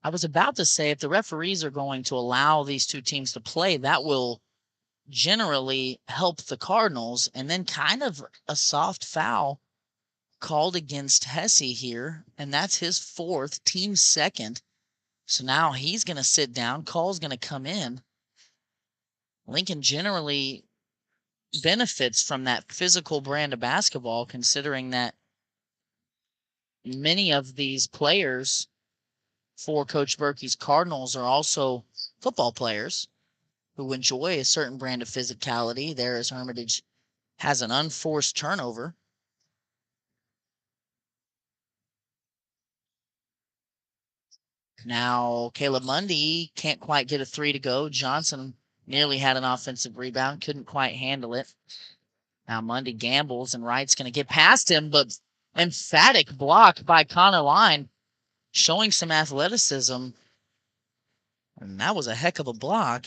I was about to say if the referees are going to allow these two teams to play, that will generally help the Cardinals. And then kind of a soft foul called against Hesse here, and that's his fourth, team second. So now he's going to sit down. Call's going to come in. Lincoln generally benefits from that physical brand of basketball, considering that many of these players for Coach Berkey's Cardinals are also football players who enjoy a certain brand of physicality. There, as Hermitage has an unforced turnover. Now, Caleb Mundy can't quite get a three to go. Johnson nearly had an offensive rebound, couldn't quite handle it. Now Mundy gambles, and Wright's going to get past him, but emphatic block by Connor Line, showing some athleticism. And that was a heck of a block,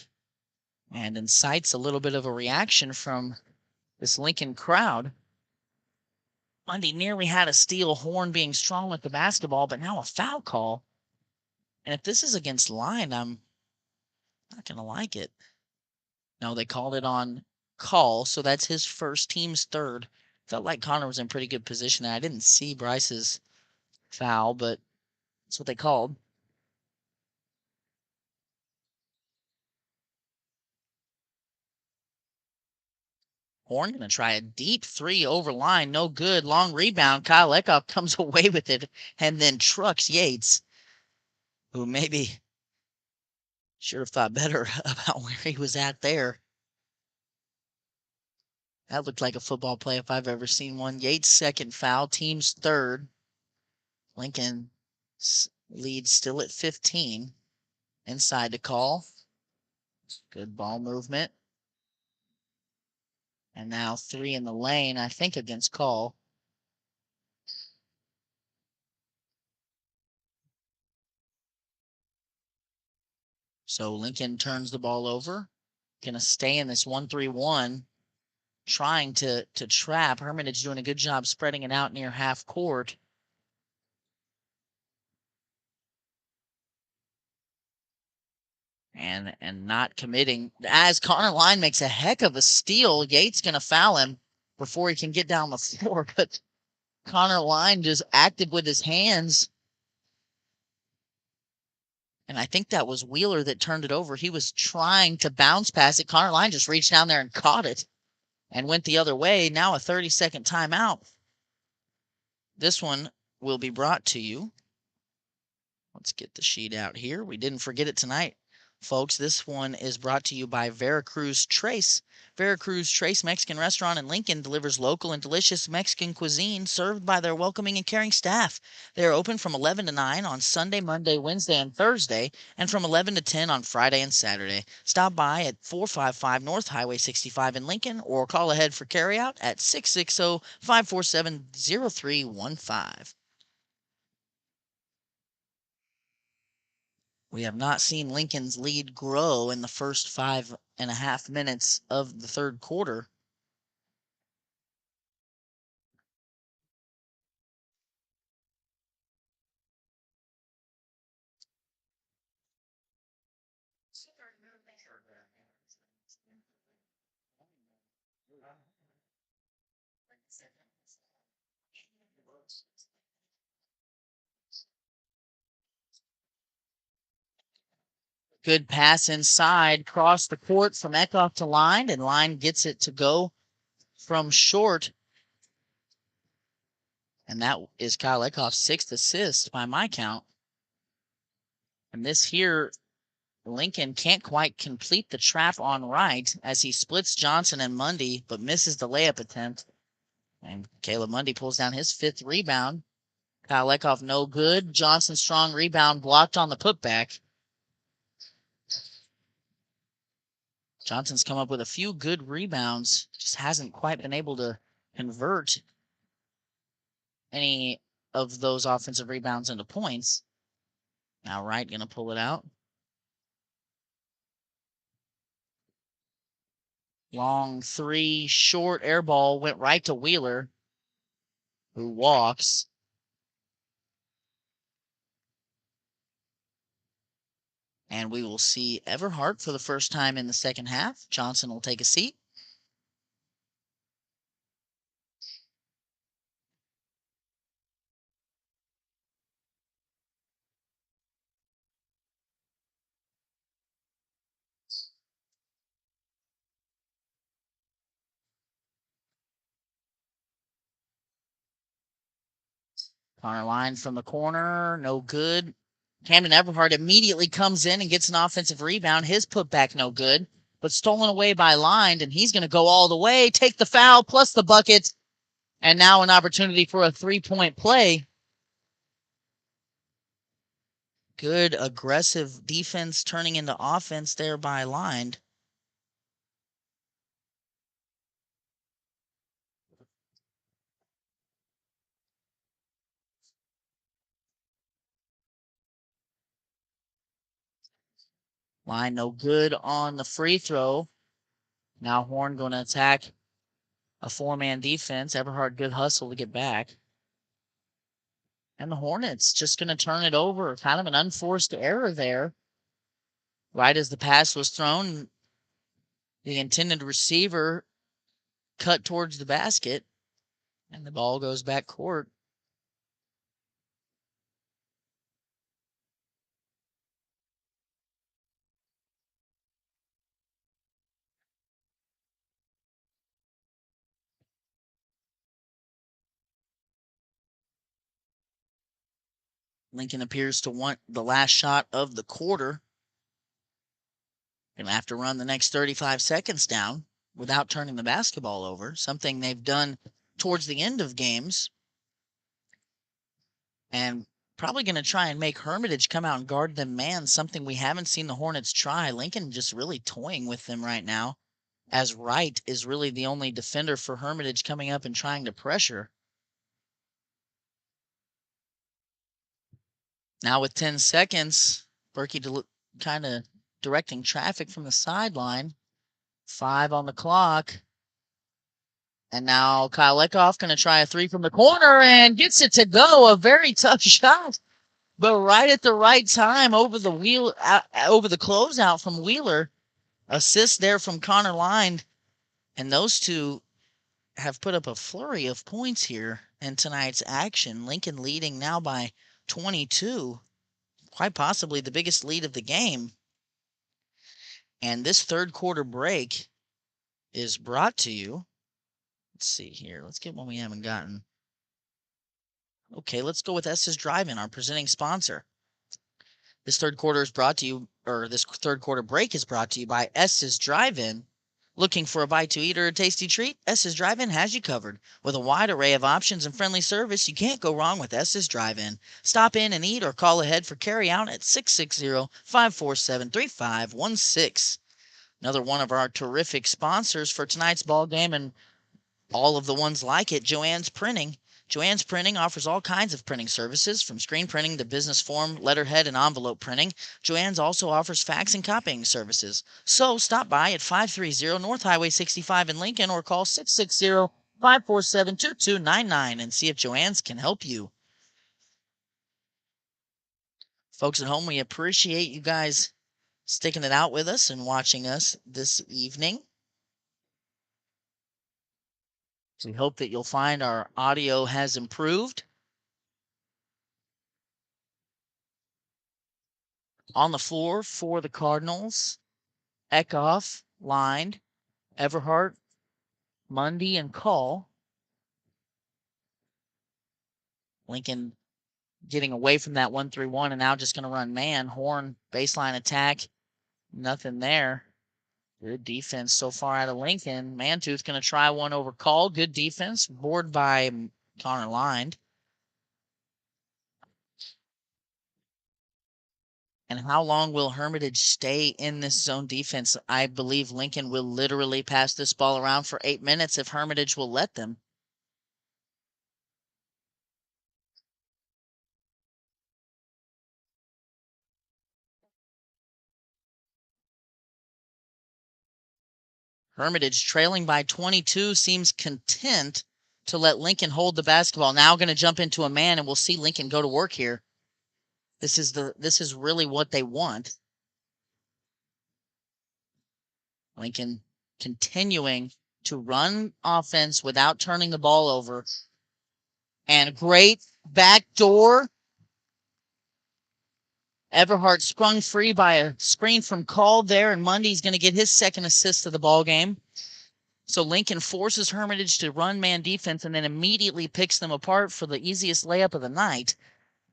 and incites a little bit of a reaction from this Lincoln crowd. Mundy nearly had a steal, Horn being strong with the basketball, but now a foul call. And if this is against Line, I'm not going to like it. No, they called it on Call, so that's his first, team's third. Felt like Connor was in pretty good position there. I didn't see Bryce's foul, but that's what they called. Horn going to try a deep three over Line. No good. Long rebound. Kyle Eckhoff comes away with it and then trucks Yates, who maybe should have thought better about where he was at there. That looked like a football play if I've ever seen one. Yates' second foul, team's third. Lincoln lead still at 15. Inside to Call. Good ball movement. And now 3 in the lane, I think, against Call. So Lincoln turns the ball over. Gonna stay in this 1-3-1, trying to trap. Hermitage doing a good job spreading it out near half court. And not committing. As Connor Line makes a heck of a steal, Yates gonna foul him before he can get down the floor. But Connor Line just active with his hands. And I think that was Wheeler that turned it over. He was trying to bounce pass it. Connor Line just reached down there and caught it and went the other way. Now a 30-second timeout. This one will be brought to you. Let's get the sheet out here. We didn't forget it tonight, folks. This one is brought to you by Veracruz Trace. Veracruz Trace Mexican Restaurant in Lincoln delivers local and delicious Mexican cuisine served by their welcoming and caring staff. They are open from 11 to 9 on Sunday, Monday, Wednesday, and Thursday, and from 11 to 10 on Friday and Saturday. Stop by at 455 North Highway 65 in Lincoln or call ahead for carryout at 660-547-0315. We have not seen Lincoln's lead grow in the first 5.5 minutes of the third quarter. Good pass inside, cross the court from Eckhoff to Line, and Line gets it to go from short. And that is Kyle Eckhoff's 6th assist by my count. And this here, Lincoln can't quite complete the trap on right as he splits Johnson and Mundy, but misses the layup attempt. And Caleb Mundy pulls down his 5th rebound. Kyle Eckhoff no good. Johnson strong rebound blocked on the putback. Johnson's come up with a few good rebounds, just hasn't quite been able to convert any of those offensive rebounds into points. Now Wright going to pull it out. Long 3, short air ball went right to Wheeler, who walks. And we will see Everhart for the first time in the second half. Johnson will take a seat. Connor Line from the corner, no good. Camden Everhart immediately comes in and gets an offensive rebound. His putback no good, but stolen away by Line, and he's going to go all the way, take the foul plus the bucket, and now an opportunity for a 3-point play. Good aggressive defense turning into offense there by Line. Line no good on the free throw. Now Horn going to attack a 4-man defense. Everhart good hustle to get back. And the Hornets just going to turn it over. Kind of an unforced error there. Right as the pass was thrown, the intended receiver cut towards the basket, and the ball goes back court. Lincoln appears to want the last shot of the quarter. Gonna have to run the next 35 seconds down without turning the basketball over, something they've done towards the end of games. And probably going to try and make Hermitage come out and guard them man, something we haven't seen the Hornets try. Lincoln just really toying with them right now. as Wright is really the only defender for Hermitage coming up and trying to pressure. Now with 10 seconds, Berkey kind of directing traffic from the sideline. 5 on the clock. And now Kyle Lekoff going to try a 3 from the corner and gets it to go. A very tough shot, but right at the right time over the closeout from Wheeler. Assist there from Connor Line. And those two have put up a flurry of points here in tonight's action. Lincoln leading now by 22, quite possibly the biggest lead of the game. And this third quarter break is brought to you. Let's see here. Let's get one we haven't gotten. Okay, let's go with S's Drive-In, our presenting sponsor. This third quarter break is brought to you by S's Drive-In. Looking for a bite to eat or a tasty treat? S's Drive-In has you covered. With a wide array of options and friendly service, you can't go wrong with S's Drive-In. Stop in and eat or call ahead for carry-out at 660-547-3516. Another one of our terrific sponsors for tonight's ball game and all of the ones like it, Joann's Printing. Joann's Printing offers all kinds of printing services, from screen printing to business form, letterhead, and envelope printing. Joann's also offers fax and copying services. So stop by at 530 North Highway 65 in Lincoln or call 660-547-2299 and see if Joann's can help you. Folks at home, we appreciate you guys sticking it out with us and watching us this evening. So we hope that you'll find our audio has improved. On the floor for the Cardinals, Eckhoff, lined, Everhart, Mundy, and Call. Lincoln getting away from that 1-3-1 and now just going to run man. Horn, baseline attack, nothing there. Good defense so far out of Lincoln. Mantooth going to try one over Call. Good defense. Board by Connor Lined. And how long will Hermitage stay in this zone defense? I believe Lincoln will literally pass this ball around for 8 minutes if Hermitage will let them. Hermitage trailing by 22 seems content to let Lincoln hold the basketball. Now going to jump into a man, and we'll see Lincoln go to work here. This is really what they want. Lincoln continuing to run offense without turning the ball over. And great backdoor. Everhart sprung free by a screen from Call there, and Mundy's going to get his second assist of the ball game. So Lincoln forces Hermitage to run man defense and then immediately picks them apart for the easiest layup of the night.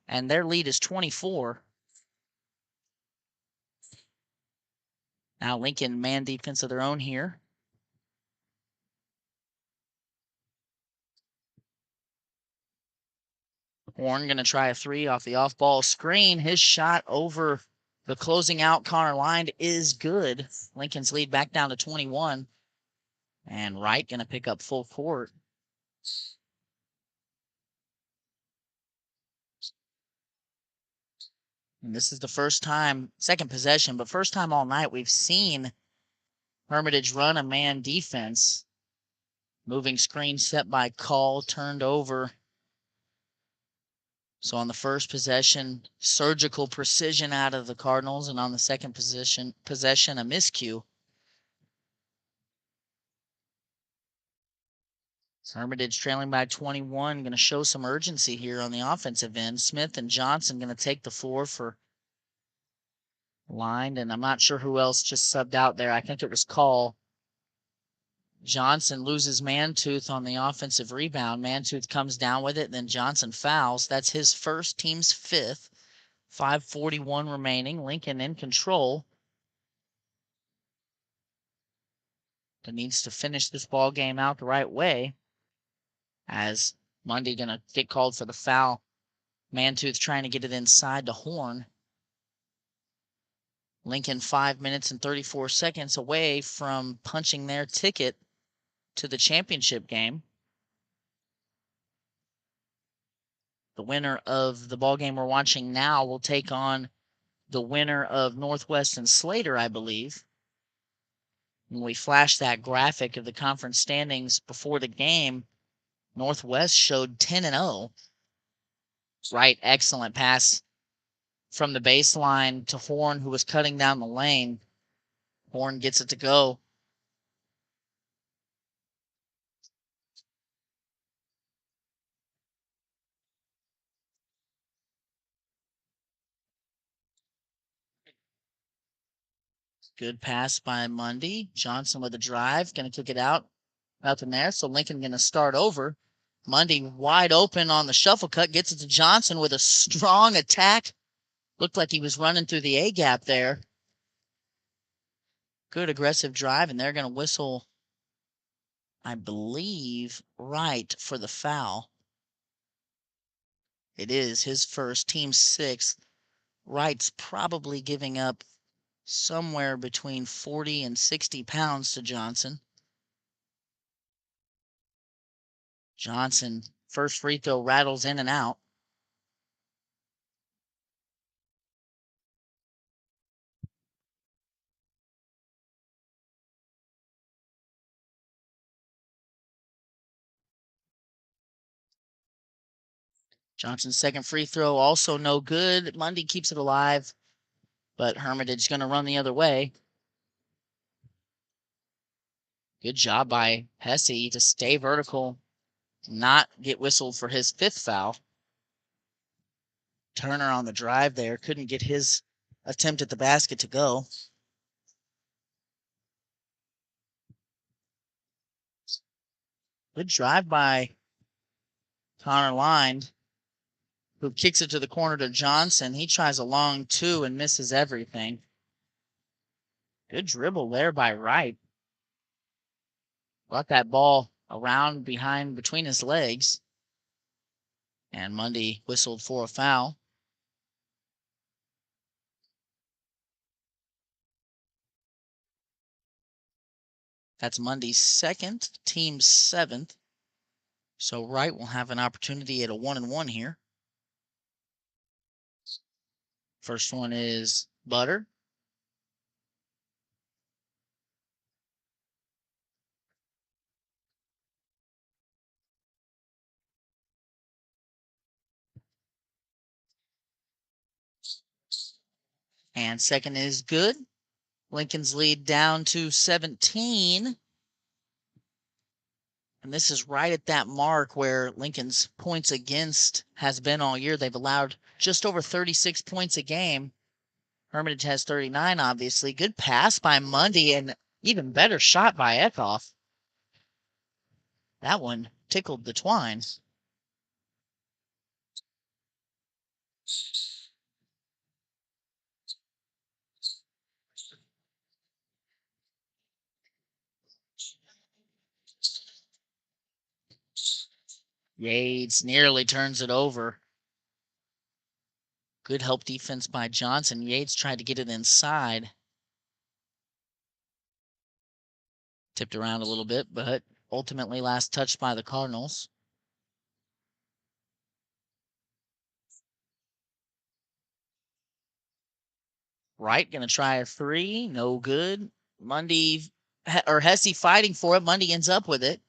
And their lead is 24. Now Lincoln man defense of their own here. Horn going to try a 3 off the off-ball screen. His shot over the closing out Connor Line is good. Lincoln's lead back down to 21. And Wright going to pick up full court. And this is the first time, second possession, but first time all night we've seen Hermitage run a man defense. Moving screen set by Call, turned over. So on the first possession, surgical precision out of the Cardinals, and on the second possession, a miscue. Hermitage trailing by 21, going to show some urgency here on the offensive end. Smith and Johnson going to take the floor for Lined, and I'm not sure who else just subbed out there. I think it was Call. Johnson loses Mantooth on the offensive rebound. Mantooth comes down with it, then Johnson fouls. That's his first, team's fifth. 5:41 remaining. Lincoln in control. That needs to finish this ball game out the right way. As Mundy going to get called for the foul. Mantooth trying to get it inside to Horn. Lincoln 5 minutes and 34 seconds away from punching their ticket to the championship game. The winner of the ball game we're watching now will take on the winner of Northwest and Slater, I believe. When we flashed that graphic of the conference standings before the game, Northwest showed 10-0. Right, excellent pass from the baseline to Horn, who was cutting down the lane. Horn gets it to go. Good pass by Mundy. Johnson with a drive, going to kick it out. Nothing there, so Lincoln going to start over. Mundy wide open on the shuffle cut, gets it to Johnson with a strong attack. Looked like he was running through the A gap there. Good aggressive drive, and they're going to whistle, I believe, right for the foul. It is his first, team sixth. Wright's probably giving up somewhere between 40 and 60 pounds to Johnson. Johnson, first free throw, rattles in and out. Johnson's second free throw, also no good. Mundy keeps it alive, but Hermitage going to run the other way. Good job by Hesse to stay vertical, not get whistled for his fifth foul. Turner on the drive there, couldn't get his attempt at the basket to go. Good drive by Connor Line, who kicks it to the corner to Johnson. He tries a long two and misses everything. Good dribble there by Wright. Brought that ball around behind between his legs. And Mundy whistled for a foul. That's Mundy's second, team's seventh. So Wright will have an opportunity at a 1-and-1 here. First one is Butter. And second is good. Lincoln's lead down to 17. And this is right at that mark where Lincoln's points against has been all year. They've allowed just over 36 points a game. Hermitage has 39, obviously. Good pass by Mundy and even better shot by Eckhoff. That one tickled the twine. Yates nearly turns it over. Good help defense by Johnson. Yates tried to get it inside. Tipped around a little bit, but ultimately last touched by the Cardinals. Wright going to try a three. No good. Mundy or Hesse fighting for it. Mundy ends up with it.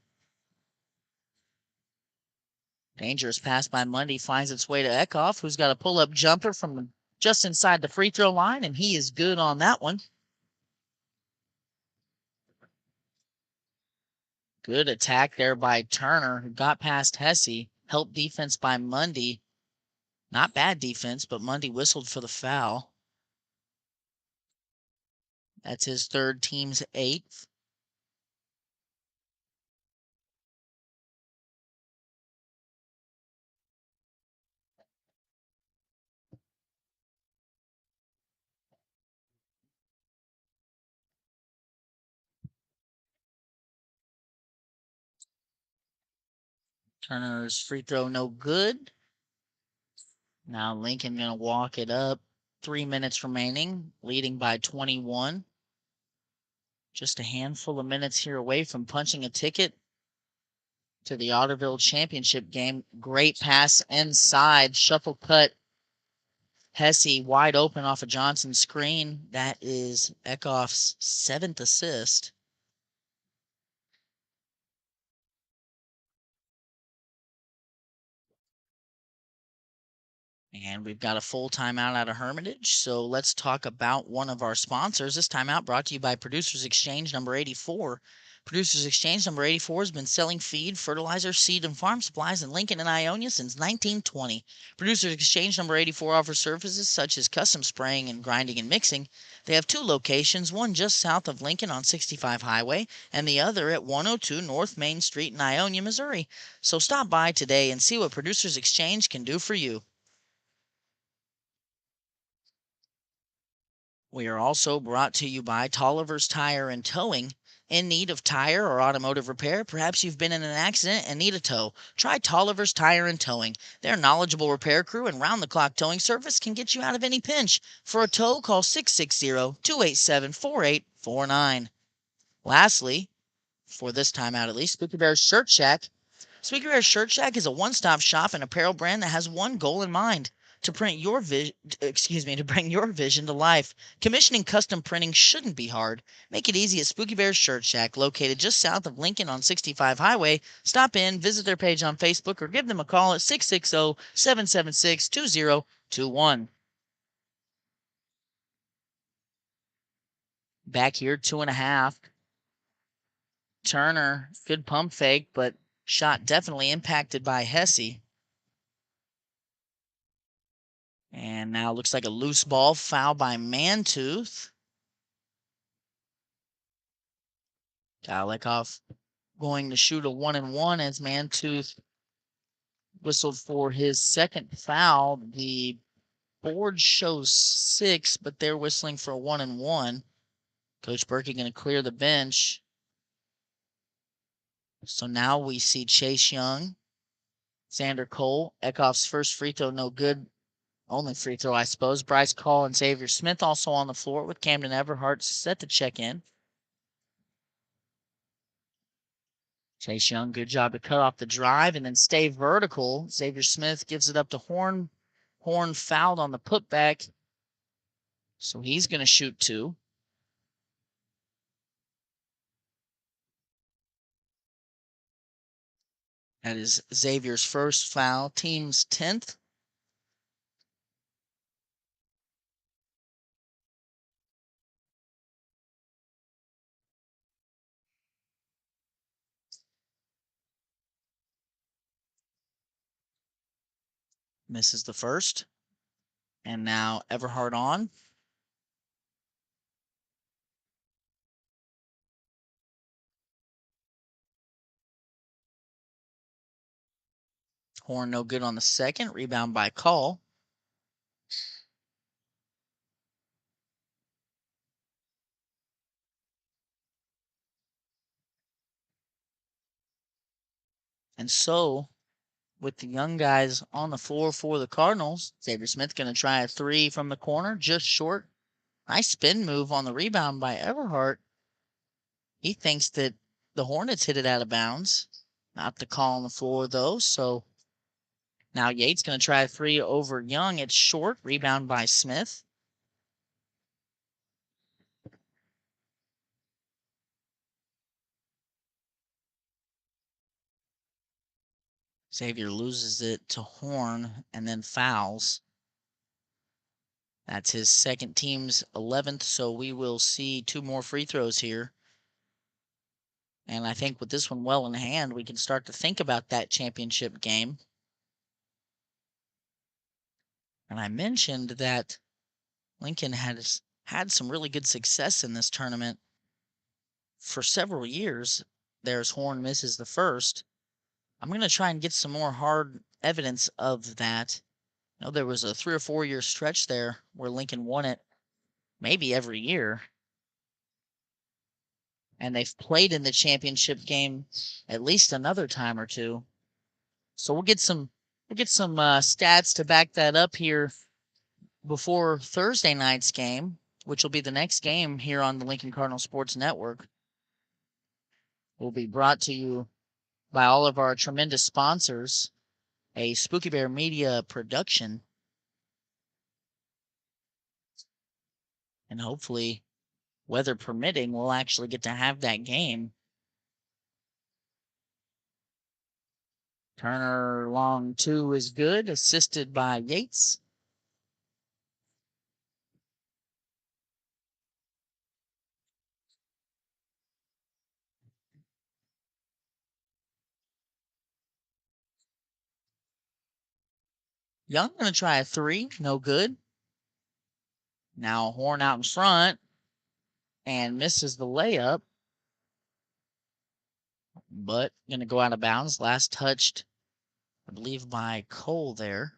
Dangerous pass by Mundy finds its way to Eckhoff, who's got a pull-up jumper from just inside the free throw line, and he is good on that one. Good attack there by Turner, who got past Hesse. Help defense by Mundy. Not bad defense, but Mundy whistled for the foul. That's his third, team's eighth. Turner's free throw no good. Now Lincoln going to walk it up. 3 minutes remaining, leading by 21. Just a handful of minutes here away from punching a ticket to the Otterville Championship game. Great pass inside, shuffle cut. Hesse wide open off of Johnson's screen. That is Eckhoff's 7th assist. And we've got a full timeout out of Hermitage. So let's talk about one of our sponsors. This timeout brought to you by Producers Exchange number 84. Producers Exchange number 84 has been selling feed, fertilizer, seed, and farm supplies in Lincoln and Ionia since 1920. Producers Exchange number 84 offers services such as custom spraying and grinding and mixing. They have 2 locations, one just south of Lincoln on 65 Highway and the other at 102 North Main Street in Ionia, Missouri. So stop by today and see what Producers Exchange can do for you. We are also brought to you by Tolliver's Tire and Towing. In need of tire or automotive repair? Perhaps you've been in an accident and need a tow. Try Tolliver's Tire and Towing. Their knowledgeable repair crew and round-the-clock towing service can get you out of any pinch. For a tow, call 660-287-4849. Lastly, for this time out at least, Spooky Bear's Shirt Shack. Spooky Bear's Shirt Shack is a one-stop shop and apparel brand that has one goal in mind: to bring your vision to life. Commissioning custom printing shouldn't be hard. Make it easy at Spooky Bear's Shirt Shack, located just south of Lincoln on 65 Highway. Stop in, visit their page on Facebook, or give them a call at 660-776-2021. Back here, 2.5. Turner, good pump fake, but shot definitely impacted by Hesse. And now looks like a loose ball, foul by Mantooth. Eckhoff going to shoot a 1-and-1 as Mantooth whistled for his second foul. The board shows 6, but they're whistling for a 1-and-1. Coach Berkey going to clear the bench. So now we see Chase Young, Xander Cole. Eckhoff's first free throw, no good. Only free throw, I suppose. Bryce Call and Xavier Smith also on the floor with Camden Everhart set to check in. Chase Young, good job to cut off the drive and then stay vertical. Xavier Smith gives it up to Horn. Horn fouled on the putback, so he's going to shoot 2. That is Xavier's first foul, team's 10th. Misses the first. And now Everhart on. Horn no good on the second. Rebound by Call. And so, with the young guys on the floor for the Cardinals, Xavier Smith going to try a 3 from the corner, just short. Nice spin move on the rebound by Everhart. He thinks that the Hornets hit it out of bounds. Not the call on the floor, though. So now Yates going to try a 3 over Young. It's short. Rebound by Smith. Xavier loses it to Horn and then fouls. That's his second, team's 11th, so we will see 2 more free throws here. And I think with this one well in hand, we can start to think about that championship game. And I mentioned that Lincoln has had some really good success in this tournament for several years. There's Horn misses the first. I'm going to try and get some more hard evidence of that. You know, there was a 3 or 4 year stretch there where Lincoln won it maybe every year. And they've played in the championship game at least another time or 2. So we'll get some stats to back that up here before Thursday night's game, which will be the next game here on the Lincoln Cardinal Sports Network, will be brought to you by all of our tremendous sponsors, a Spooky Bear Media production, and hopefully, weather permitting, we'll actually get to have that game. Turner long 2 is good, assisted by Yates. Young going to try a 3, no good. Now Horn out in front and misses the layup, but going to go out of bounds. Last touched, I believe, by Cole there.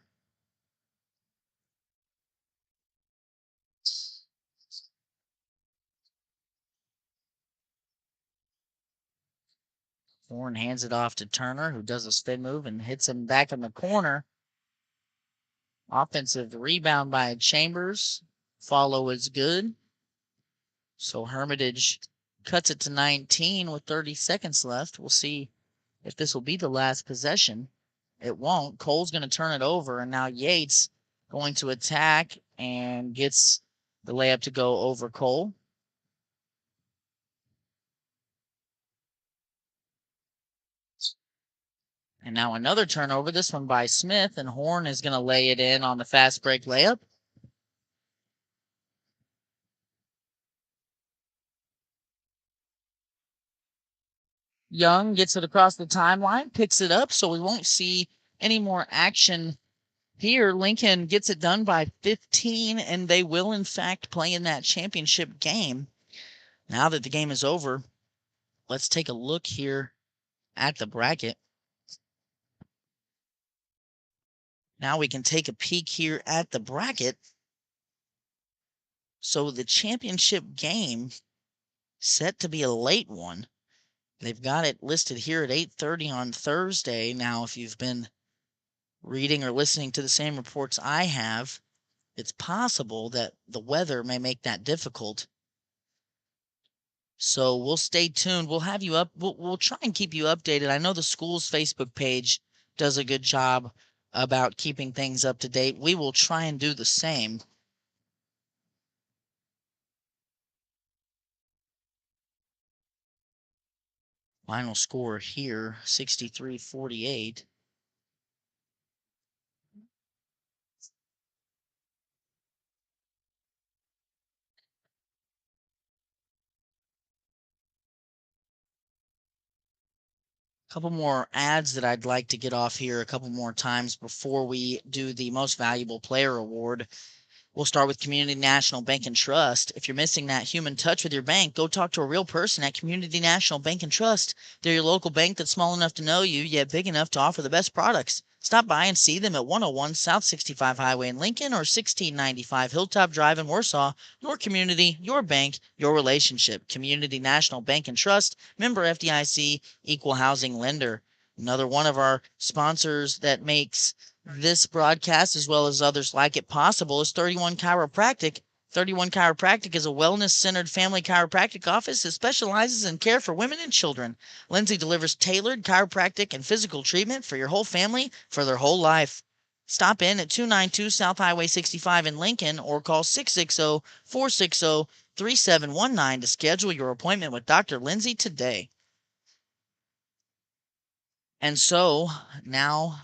Horn hands it off to Turner, who does a spin move and hits him back in the corner. Offensive rebound by Chambers. Follow is good. So Hermitage cuts it to 19 with 30 seconds left. We'll see if this will be the last possession. It won't. Cole's going to turn it over, and now Yates going to attack and gets the layup to go over Cole. And now another turnover, this one by Smith, and Horn is going to lay it in on the fast break layup. Young gets it across the timeline, picks it up, so we won't see any more action here. Lincoln gets it done by 15, and they will, in fact, play in that championship game. Now that the game is over, let's take a look here at the bracket. Now we can take a peek here at the bracket. So the championship game set to be a late one. They've got it listed here at 8:30 on Thursday. Now, if you've been reading or listening to the same reports I have, it's possible that the weather may make that difficult. So we'll stay tuned. We'll have you up. We'll try and keep you updated. I know the school's Facebook page does a good job about keeping things up to date. We will try and do the same. Final score here, 63-48. Couple more ads that I'd like to get off here a couple more times before we do the Most Valuable Player Award. We'll start with Community National Bank and Trust. If you're missing that human touch with your bank, go talk to a real person at Community National Bank and Trust. They're your local bank that's small enough to know you, yet big enough to offer the best products. Stop by and see them at 101 South 65 Highway in Lincoln or 1695 Hilltop Drive in Warsaw. Your community, your bank, your relationship. Community National Bank and Trust, member FDIC, equal housing lender. Another one of our sponsors that makes this broadcast, as well as others like it possible, is 31 Chiropractic. 31 Chiropractic is a wellness-centered family chiropractic office that specializes in care for women and children. Lindsay delivers tailored chiropractic and physical treatment for your whole family for their whole life. Stop in at 292 South Highway 65 in Lincoln or call 660-460-3719 to schedule your appointment with Dr. Lindsay today. And so now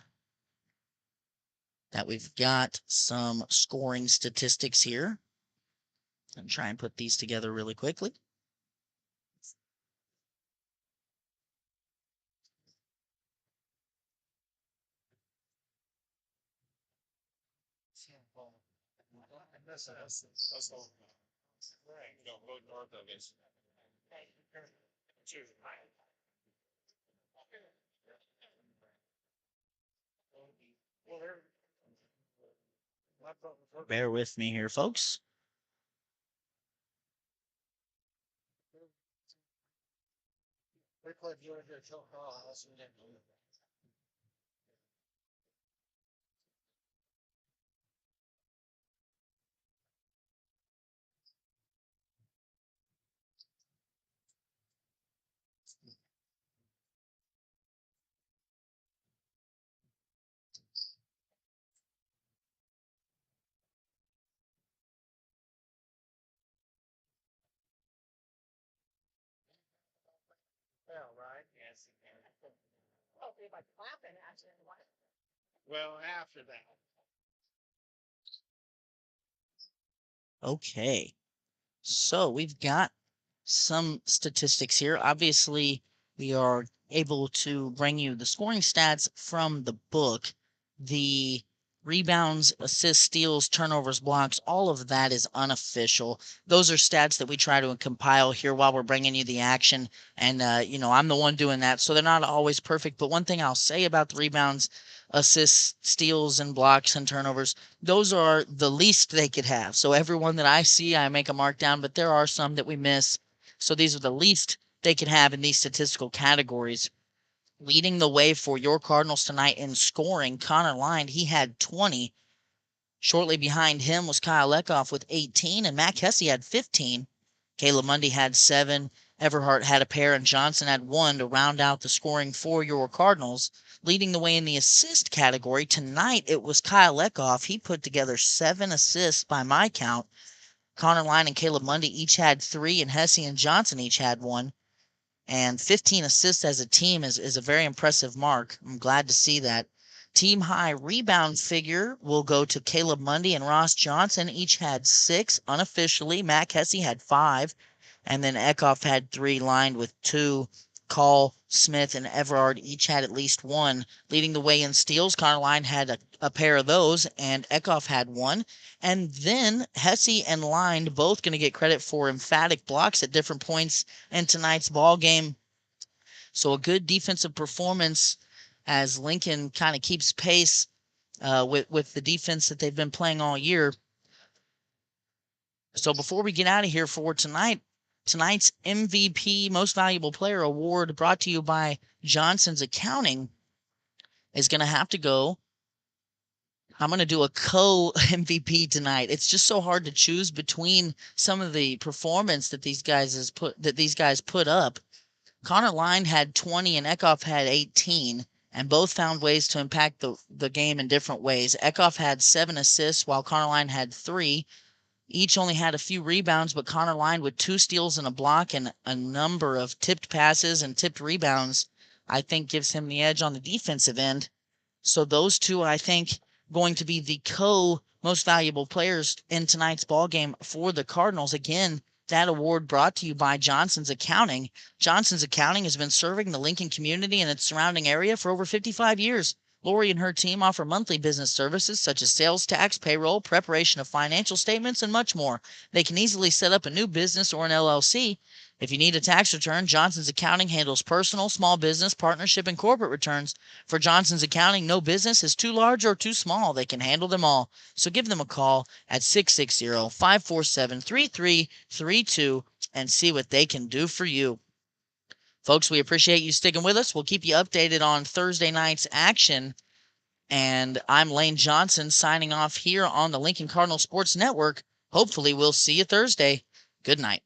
that we've got some scoring statistics here, and try and put these together really quickly. Bear with me here, folks. Well, after that. Okay. So we've got some statistics here. Obviously, we are able to bring you the scoring stats from the book. The rebounds, assists, steals, turnovers, blocks, all of that is unofficial. Those are stats that we try to compile here while we're bringing you the action. And, I'm the one doing that, so they're not always perfect. But one thing I'll say about the rebounds, assists, steals, and blocks and turnovers, those are the least they could have. So every one that I see, I make a mark down, but there are some that we miss. So these are the least they could have in these statistical categories. Leading the way for your Cardinals tonight in scoring, Connor Line, he had 20. Shortly behind him was Kyle Eckoff with 18, and Matt Hesse had 15. Caleb Mundy had 7. Everhart had a pair, and Johnson had 1 to round out the scoring for your Cardinals. Leading the way in the assist category, tonight it was Kyle Eckoff. He put together 7 assists by my count. Connor Line and Caleb Mundy each had 3, and Hesse and Johnson each had 1. And 15 assists as a team is a very impressive mark. I'm glad to see that. Team high rebound figure will go to Caleb Mundy and Ross Johnson. Each had 6 unofficially. Matt Hesse had 5. And then Eckhoff had 3, lined with 2. Call, Smith, and Everard each had at least 1. Leading the way in steals, Connor Line had a pair of those, and Eckhoff had 1. And then Hesse and Line both going to get credit for emphatic blocks at different points in tonight's ball game. So a good defensive performance as Lincoln kind of keeps pace with the defense that they've been playing all year. So before we get out of here for tonight's MVP Most Valuable Player award brought to you by Johnson's Accounting is going to have to go. I'm going to do a co-MVP tonight. It's just so hard to choose between some of the performance that these guys put up. Connor Line had 20 and Eckhoff had 18, and both found ways to impact the game in different ways. Eckhoff had 7 assists while Connor Line had 3. Each only had a few rebounds, but Connor Line with 2 steals and a block and a number of tipped passes and tipped rebounds, I think gives him the edge on the defensive end. So those two, I think, going to be the most valuable players in tonight's ball game for the Cardinals. Again, that award brought to you by Johnson's Accounting. Johnson's Accounting has been serving the Lincoln community and its surrounding area for over 55 years. Lori and her team offer monthly business services such as sales tax, payroll, preparation of financial statements, and much more. They can easily set up a new business or an LLC. If you need a tax return, Johnson's Accounting handles personal, small business, partnership, and corporate returns. For Johnson's Accounting, no business is too large or too small. They can handle them all. So give them a call at 660-547-3332 and see what they can do for you. Folks, we appreciate you sticking with us. We'll keep you updated on Thursday night's action. And I'm Lane Johnson signing off here on the Lincoln Cardinal Sports Network. Hopefully we'll see you Thursday. Good night.